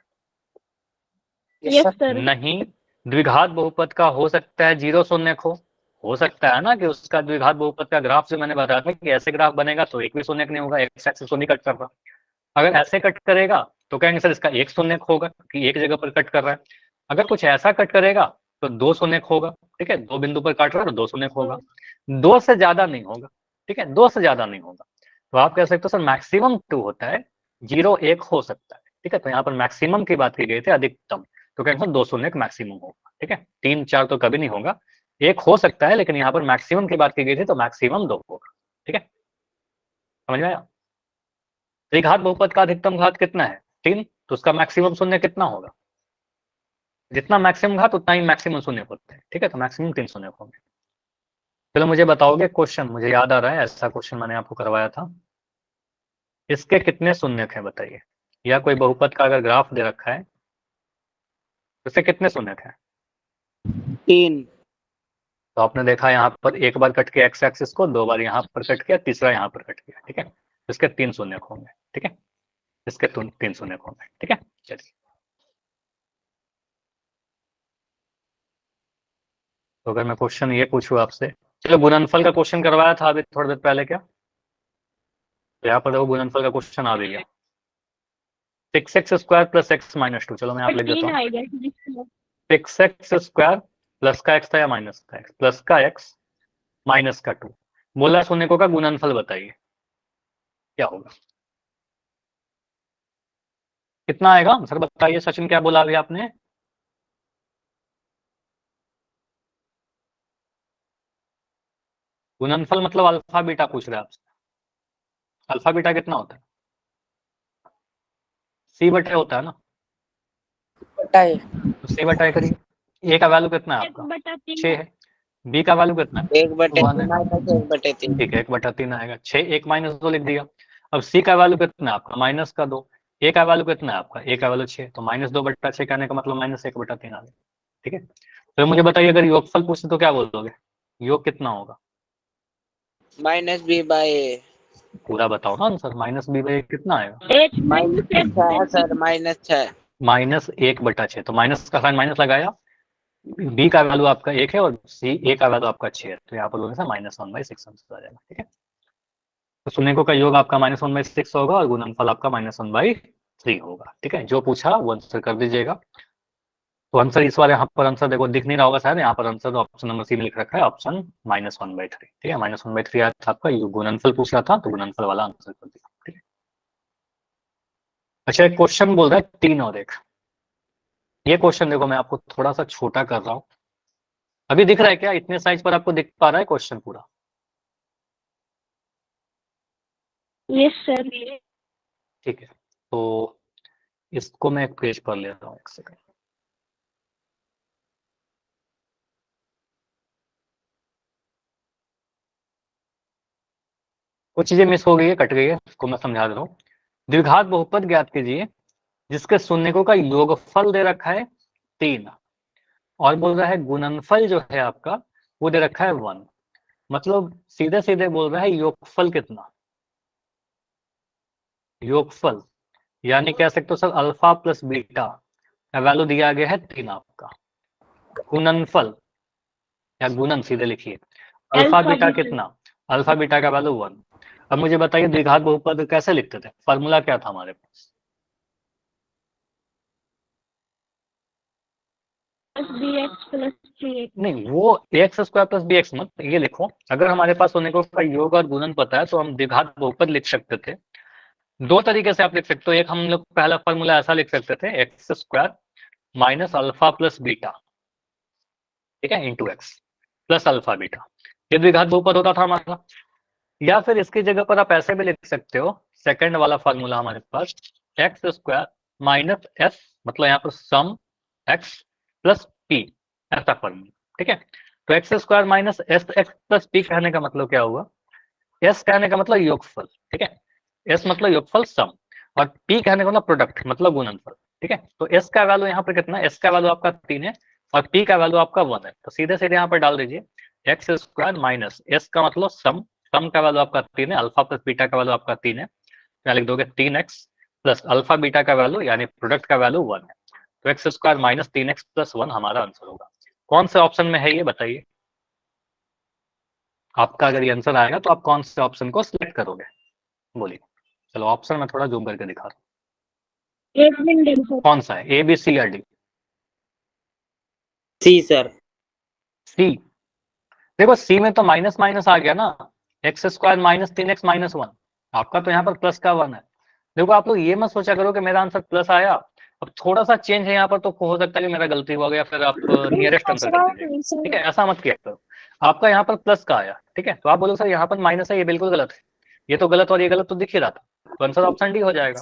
Speaker 4: यस सर।
Speaker 1: नहीं। द्विघात बहुपद का हो सकता है 0 शून्यक हो सकता है ना, कि उसका द्विघात बहुपद का ग्राफ जो मैंने बताया था कि ऐसे ग्राफ बनेगा तो एक भी शून्यक नहीं होगा, एक्स एक्सिस तो नहीं कट कर रहा। अगर ऐसे कट करेगा तो कहेंगे सर इसका एक शून्यक होगा कि एक जगह पर कट कर रहा है। अगर कुछ ऐसा कट करेगा तो 2 शून्यक होगा, ठीक है। 2 बिंदु पर काट रहा है तो 2 शून्यक होगा, 2 से ज्यादा नहीं होगा, ठीक है, 2 से ज्यादा नहीं होगा। तो आप कह सकते हो सर मैक्सिमम 2 होता है, 0 1 हो सकता है, ठीक है। तो यहाँ पर मैक्सिमम की बात की गई थी, अधिकतम, तो कहेंगे 2 शून्यक मैक्सिमम होगा, ठीक है। 3 4 तो कभी नहीं होगा, 1 हो सकता है, लेकिन यहाँ पर मैक्सिमम की बात की गई थी तो मैक्सिमम 2 होगा, ठीक है। समझ में आया। द्विघात बहुपद का अधिकतम घात कितना है, 3, तो उसका मैक्सिमम शून्य कितना होगा, जितना मैक्सिमम घात उतना ही मैक्सिमम शून्य होता है, ठीक है। तो मैक्सिमम 3 शून्य होंगे। चलो मुझे बताओगे क्वेश्चन, मुझे याद आ रहा है ऐसा क्वेश्चन मैंने आपको करवाया था। इसके कितने शून्यक हैं बताइए, या कोई बहुपद का अगर ग्राफ दे रखा है तो इसके कितने शून्यक हैं,
Speaker 2: 3।
Speaker 1: तो आपने देखा यहाँ पर एक बार कट किया एक्स एक्सिस को, 2 बार यहाँ पर कट किया, तीसरा यहाँ पर कट किया, ठीक है। तो इसके 3 शून्यक होंगे, ठीक है, इसके 3 शून्यक होंगे, ठीक है। चलिए तो अगर मैं क्वेश्चन ये पूछूं आपसे, चलो गुणनफल का क्वेश्चन करवाया था अभी थोड़ी देर पहले क्या, तो यहाँ पर देखो गुणनफल का क्वेश्चन आ गया, 6x² + x - 2। चलो मैं यहाँ पे लिख देता
Speaker 4: 13
Speaker 1: हूँ,
Speaker 4: आएगा।
Speaker 1: 6x² प्लस का एक्स था या माइनस का एक्स? प्लस का एक्स माइनस का 2। बोला सोनेको का गुणनफल बताइए क्या होगा, कितना आएगा सर बताइए। सचिन क्या बोला अभी आपने? गुणनफल मतलब अल्फा बीटा पूछ रहे हैं आपसे। अल्फा बीटा कितना होता है? सी बटे होता है ना,
Speaker 2: बटा है
Speaker 1: तो सी बटा करिए। ए का वैल्यू कितना है आपका?
Speaker 4: 1/3
Speaker 1: 6 है। बी का वैल्यू कितना है? 1 है।
Speaker 2: 1/3
Speaker 1: ठीक है, 1/3 आएगा। 6 1 - 2 लिख दिया। अब सी का वैल्यू कितना है आपका? -2। ए का वैल्यू कितना है आपका? ए का वैल्यू 6, तो -2/6 कहने का मतलब -1/3 आ गया। ठीक है, तो मुझे बताइए अगर योगफल पूछे तो क्या बोलोगे? योग कितना होगा?
Speaker 2: -b/a
Speaker 1: पूरा बताओ ना आंसर। -b/a कितना आएगा?
Speaker 2: -6
Speaker 1: -1/6। तो माइनस का साइन माइनस लगाया। बी का वैल्यू आपका 1 है और सी ए का वैल्यू आपका 6 है, तो यहाँ पर लोगों से -1/6 आंसर आ जाएगा। ठीक है, तो सुनेको का योग आपका -1/6 होगा और गुणनफल आपका -1/3 होगा। ठीक है, जो पूछा वो आंसर कर दीजिएगा। तो आंसर इस बार यहाँ पर आंसर देखो दिख नहीं रहा होगा शायद, यहाँ पर आंसर ऑप्शन नंबर सी में लिख रखा है, ऑप्शन -1/3। ठीक है, -1/3 आया था आपका, गुणनफल पूछ रहा था तो गुणनफल वाला आंसर कर दिया। ठीक है, अच्छा एक क्वेश्चन बोल रहा है 3 और 1। ये क्वेश्चन देखो मैं आपको थोड़ा सा छोटा कर रहा हूँ, अभी दिख रहा है क्या? इतने साइज पर आपको दिख पा रहा है क्वेश्चन पूरा?
Speaker 4: Yes sir.
Speaker 1: ठीक है, तो इसको मैं एक पेज पर ले रहा हूँ, एक सेकंड। कुछ चीजें मिस हो गई है, कट गई है, उसको मैं समझा दे रहा हूँ। द्विघात बहुपद ज्ञात कीजिए जिसके शून्यकों का योगफल दे रखा है 3 और बोल रहा है गुणनफल जो है आपका वो दे रखा है 1। मतलब सीधे सीधे बोल रहा है योगफल कितना? योगफल यानी कह सकते हो सर अल्फा प्लस बीटा का वैल्यू दिया गया है 3 आपका। गुणनफल या गुणन सीधे लिखिए, अल्फा बीटा कितना? अल्फा बीटा का वैल्यू 1। अब मुझे बताइए द्विघात बहुपद कैसे लिखते थे? फॉर्मूला क्या था हमारे पास? नहीं, वो X square plus B X मत, ये लिखो अगर हमारे पास होने को का योग और गुणन पता है तो हम द्विघात बहुपद लिख सकते थे। दो तरीके से आप लिख सकते हो, एक हम लोग पहला फॉर्मूला ऐसा लिख सकते थे x square minus alpha plus beta, ठीक है, into x plus alpha beta, ये द्विघात बहुपद होता था हमारा। या फिर इसकी जगह पर आप ऐसे भी लिख सकते हो, सेकंड वाला फॉर्मूला हमारे पास एक्स स्क्वायर माइनस एस, मतलब यहाँ पर सम एक्स प्लस पी, ऐसा फॉर्मूला। ठीक है, तो x square minus S x plus P कहने का मतलब क्या हुआ? एस कहने का मतलब योगफल, ठीक है, एस मतलब योगफल सम, और पी कहने का मतलब प्रोडक्ट मतलब गुणनफल। ठीक है, तो एस का वैल्यू यहाँ पर कितना है? एस का वैल्यू आपका 3 है और पी का वैल्यू आपका 1 है, तो सीधे सीधे यहाँ पर डाल दीजिए एक्स स्क्वायर माइनस एस का मतलब सम, सम का वैल्यू आपका 3 है, अल्फा प्लस बीटा का वैल्यू आपका 3 है, यहाँ लिख दोगे 3x प्लस अल्फा बीटा का वैल्यू यानी प्रोडक्ट का वैल्यू 1 है, तो x square minus 3x plus 1 हमारा आंसर होगा। कौन से ऑप्शन में है ये बताइए? आपका अगर ये आंसर आएगा तो आप कौन से ऑप्शन को सिलेक्ट करोगे? बोलिए। चलो ऑप्शन में थोड़ा जूम करके दिखा रहा हूँ, कौन सा है, ए बी सी या डी?
Speaker 2: सी सर।
Speaker 1: सी। देखो सी में तो माइनस माइनस आ गया ना, x square minus 3x minus 1, आपका तो यहाँ पर प्लस का 1 है। देखो आप लोग ये मत सोचा करो कि मेरा आंसर प्लस आया, अब थोड़ा सा चेंज है यहाँ पर तो हो सकता है कि मेरा गलती हो गया, फिर आप नियरेस्ट आंसर कर दीजिए। ठीक है, ऐसा मत किया करो, आपका यहाँ पर प्लस का आया, ठीक है, तो आप बोलो सर यहाँ पर माइनस है, ये बिल्कुल गलत है, ये तो गलत और ये गलत तो दिख ही रहा था, तो आंसर ऑप्शन डी हो जाएगा।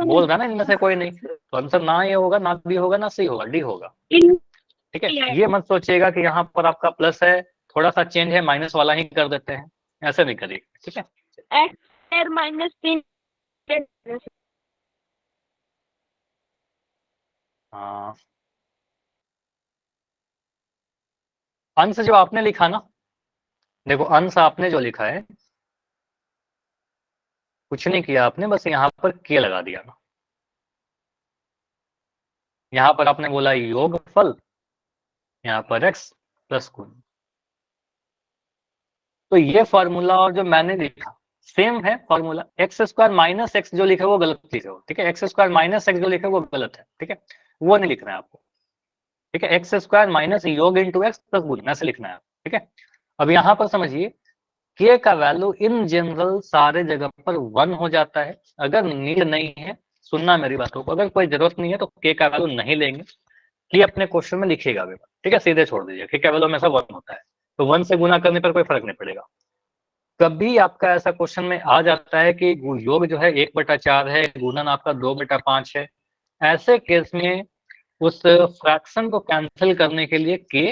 Speaker 1: बोल रहा ना इनमें से कोई नहीं, तो आंसर ना ये होगा, ना बी होगा, ना सी होगा, डी होगा। ठीक है, ये मत सोचिएगा कि यहाँ पर आपका प्लस है, थोड़ा सा चेंज है, माइनस वाला ही कर देते हैं, ऐसे नहीं करिए। ठीक है,
Speaker 4: -3
Speaker 1: हाँ, अंश जो आपने लिखा ना, देखो अंश आपने जो लिखा है कुछ नहीं किया आपने, बस यहाँ पर के लगा दिया ना, यहाँ पर आपने बोला योगफल, यहाँ पर एक्स प्लस गुण, तो ये फॉर्मूला और जो मैंने लिखा सेम है formula. X square minus x जो लिखा वो गलत लिखे हो, ठीक है, एक्स स्क्वायर माइनस एक्स जो लिखा वो गलत है, ठीक है, वो नहीं लिखना है आपको। ठीक है, एक्स स्क्वायर माइनस योग इंटू एक्स प्लस गुणन, ऐसे लिखना है, ठीक है। अब यहाँ पर समझिए के का वैल्यू इन जनरल सारे जगह पर 1 हो जाता है। अगर नीड नहीं है, सुनना मेरी बातों को, अगर कोई जरूरत नहीं है तो के का वैल्यू नहीं लेंगे, कि अपने क्वेश्चन में लिखिएगा भी, ठीक है, सीधे छोड़ दीजिए, के का वैल्यू हमेशा 1 होता है, तो 1 से गुना करने पर कोई फर्क नहीं पड़ेगा। कभी आपका ऐसा क्वेश्चन में आ जाता है कि योग जो है 1/4 है, गुणन आपका 2/5 है, ऐसे केस में उस फ्रैक्शन को कैंसिल करने के लिए के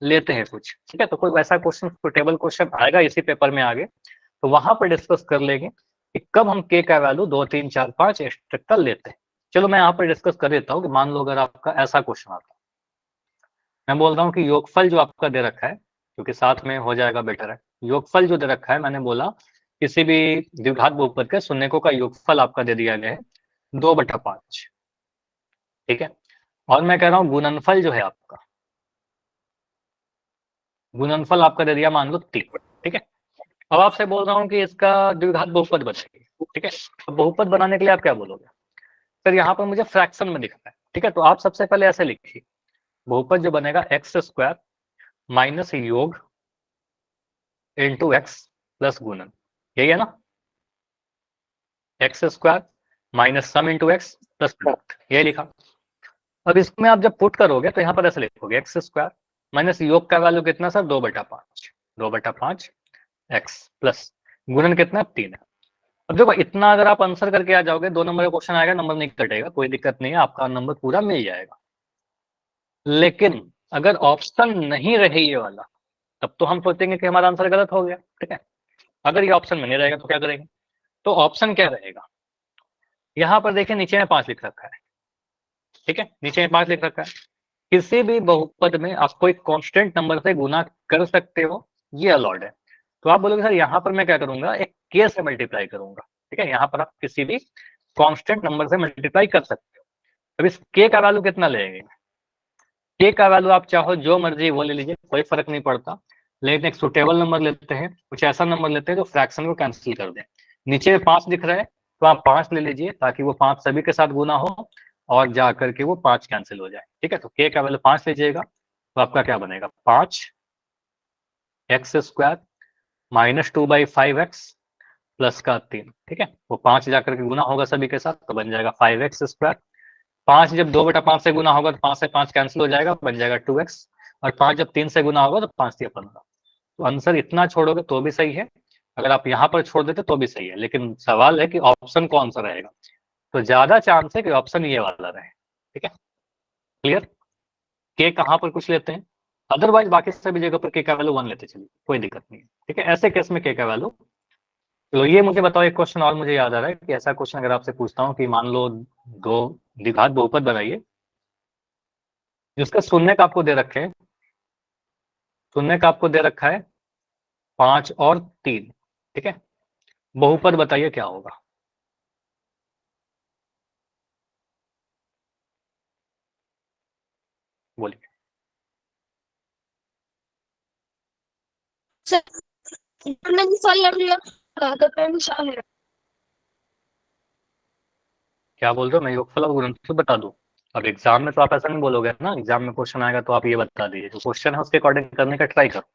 Speaker 1: लेते हैं कुछ, ठीक है। तो कोई वैसा क्वेश्चन, सुटेबल क्वेश्चन आएगा इसी पेपर में आगे, तो वहां पर डिस्कस कर लेंगे कि कब हम के का वैल्यू 2, 3, 4, 5 एक्स्ट्रा लेते हैं। चलो मैं यहाँ पर डिस्कस कर देता हूँ कि मान लो अगर आपका ऐसा क्वेश्चन आता है, मैं बोल रहा हूँ कि योगफल जो आपका दे रखा है, क्योंकि साथ में हो जाएगा बेटर है, योगफल जो दे रखा है, मैंने बोला किसी भी द्विघात बहुपद के शून्यकों का योगफल आपका दे दिया गया है 2/5, ठीक है। और मैं कह रहा हूँ गुणनफल जो है आपका, गुणनफल आपका दे दिया मान लो 3, ठीक है। अब आपसे बोल रहा हूँ कि इसका द्विघात बहुपद बनाइए, ठीक है। तो बहुपद बनाने के लिए आप क्या बोलोगे, सर यहाँ पर मुझे फ्रैक्शन में दिखता है, ठीक है। तो आप सबसे पहले ऐसे लिखिए, बहुपद जो बनेगा एक्स स्क्वायर माइनस योग इंटू एक्स प्लस गुणन, यही है ना, x square minus sum into x plus product, यही लिखा। अब इसमें आप जब पुट करोगे तो यहाँ पर ऐसे लिखोगे एक्स स्क्वायर माइनस योग का वैल्यू कितना सर 2/5, 2/5 एक्स प्लस गुणन कितना 3 है। अब देखो इतना अगर आप आंसर करके आ जाओगे, 2 नंबर का क्वेश्चन आएगा, नंबर नहीं कटेगा, कोई दिक्कत नहीं है, आपका नंबर पूरा मिल जाएगा। लेकिन अगर ऑप्शन नहीं रहे ये वाला, तब तो हम सोचेंगे कि हमारा आंसर गलत हो गया, ठीक है। अगर ये ऑप्शन में नहीं रहेगा तो क्या करेंगे, तो ऑप्शन क्या रहेगा, यहाँ पर देखिए नीचे में 5 लिख रखा है, ठीक है, नीचे में 5 लिख रखा है। किसी भी बहुपद में आपको एक कांस्टेंट नंबर से गुना कर सकते हो, ये अलाउड है। तो आप बोलोगे सर यहाँ पर मैं क्या करूंगा, एक के से मल्टीप्लाई करूंगा, ठीक है। यहाँ पर आप किसी भी कांस्टेंट नंबर से मल्टीप्लाई कर सकते हो। अब इस के का वैल्यू कितना लेंगे, के का वैल्यू आप चाहो जो मर्जी वो ले लीजिए, कोई फर्क नहीं पड़ता, लेकिन एक सुटेबल नंबर लेते हैं, कुछ ऐसा नंबर लेते हैं जो फ्रैक्शन को कैंसिल कर दे। नीचे में 5 दिख रहा है तो आप 5 ले लीजिए, ताकि वो 5 सभी के साथ गुना हो और जा करके वो 5 कैंसिल हो जाए, ठीक है। तो के का वैल्यू 5 लीजिएगा, तो आपका क्या बनेगा 5 x square minus 2/5 x plus का 3, ठीक है। वो 5 जाकर के गुना होगा सभी के साथ, तो बन जाएगा 5 एक्स स्क्वायर। 5 जब 2/5 से गुना होगा तो 5 से 5 कैंसिल हो जाएगा, बन जाएगा 2x। और 5 जब 3 से गुना होगा तो 5 3 15। तो आंसर इतना छोड़ोगे तो भी सही है, अगर आप यहाँ पर छोड़ देते तो भी सही है, लेकिन सवाल है कि ऑप्शन कौन सा रहेगा, तो ज्यादा चांस है कि ऑप्शन ये वाला रहे, ठीक है। क्लियर, के कहाँ पर कुछ लेते हैं, अदरवाइज बाकी सभी जगह पर के का वैल्यू 1 लेते चलिए, कोई दिक्कत नहीं है, ठीक है। ऐसे केस में के का वैल्यू, तो ये मुझे बताओ, एक क्वेश्चन और मुझे याद आ रहा है कि ऐसा क्वेश्चन अगर आपसे पूछता हूँ कि मान लो 2 द्विघात बहुपद बनाइए जिसका शून्य का आपको दे रखे हैं, शून्य का आपको दे रखा है 5 और 3, ठीक है। बहुपद बताइए क्या होगा, बोलिए। क्या बोल रहे हो, मैं योगफल और गुणनफल बता दूं। अब एग्जाम में तो आप ऐसा नहीं बोलोगे ना, एग्जाम में क्वेश्चन आएगा तो आप ये बता दीजिए, जो क्वेश्चन है उसके अकॉर्डिंग करने का ट्राई करो।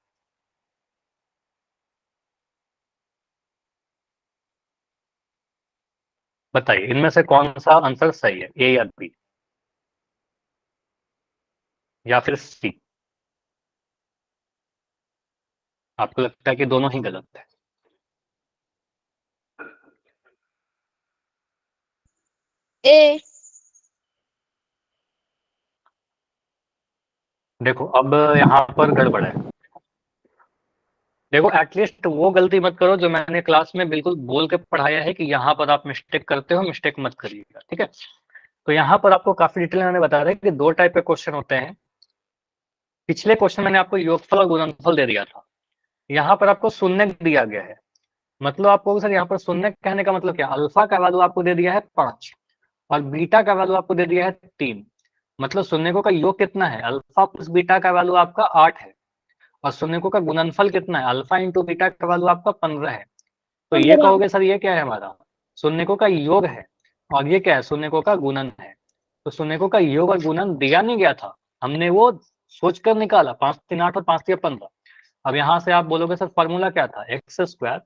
Speaker 1: बताइए इनमें से कौन सा आंसर सही है, ए या बी या फिर सी। आपको लगता है कि दोनों ही गलत है,
Speaker 4: ए।
Speaker 1: देखो अब यहाँ पर गड़बड़ है। देखो एटलीस्ट वो गलती मत करो जो मैंने क्लास में बिल्कुल बोल के पढ़ाया है कि यहाँ पर आप मिस्टेक करते हो, मिस्टेक मत करिएगा, ठीक है। तो यहाँ पर आपको काफी डिटेल मैंने बता रहा है कि 2 टाइप के क्वेश्चन होते हैं। पिछले क्वेश्चन मैंने आपको योगफल और गुणनफल दे दिया था, यहाँ पर आपको शून्य दिया गया है। मतलब आपको सर यहाँ पर शून्य कहने का मतलब क्या, अल्फा का वैल्यू आपको दे दिया है 5 और बीटा का वैल्यू आपको दे दिया है 3। मतलब शून्यकों का योग कितना है, अल्फा प्लस बीटा का वैल्यू आपका 8 है, और शून्यकों का गुणनफल कितना है, अल्फा इंटू बीटा का वैल्यू आपका 15 है। तो ये कहोगे सर ये क्या है, हमारा शून्यकों का योग है, और ये क्या है, शून्यकों का गुणन है। तो शून्यकों का योग और गुणन दिया नहीं गया था, हमने वो सोचकर निकाला, 5 3 8 और 5 3 15। अब यहाँ से आप बोलोगे सर फॉर्मूला क्या था, x square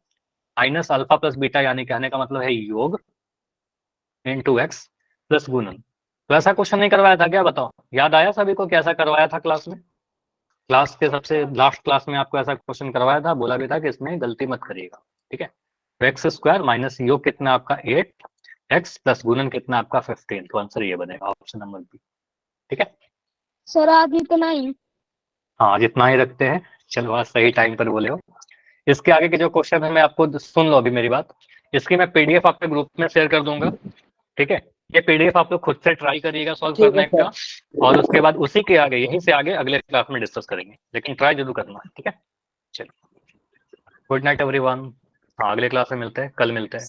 Speaker 1: minus alpha plus beta, यानी कहने का मतलब है योग इंटू एक्स प्लस गुणन। तो ऐसा क्वेश्चन नहीं करवाया था क्या, बताओ, याद आया सभी को कैसा करवाया था क्लास में? क्लास के सबसे लास्ट क्लास में आपको ऐसा क्वेश्चन करवाया था, बोला भी था कि इसमें गलती मत करिएगा, ठीक है। तो एक्स स्क्वायर माइनस योग कितना आपका 8 एक्स प्लस गुणन कितना आपका 15। तो आंसर ये बनेगा ऑप्शन नंबर बी, ठीक है।
Speaker 4: सर आज इतना ही।
Speaker 1: हाँ जितना ही रखते हैं, चलो आज सही टाइम पर बोले हो। इसके आगे के जो क्वेश्चन है मैं आपको, सुन लो अभी मेरी बात, इसकी मैं पीडीएफ आपके ग्रुप में शेयर कर दूंगा, ठीक है। ये पीडीएफ आप लोग खुद से ट्राई करिएगा सॉल्व
Speaker 2: ठीक
Speaker 1: करने
Speaker 2: है
Speaker 1: का, और उसके बाद उसी के आगे, यहीं से आगे अगले क्लास में डिस्कस करेंगे, लेकिन ट्राई जरूर करना, ठीक है। चलो, गुड नाइट एवरीवन। हाँ अगले क्लास में मिलते हैं, कल मिलते हैं।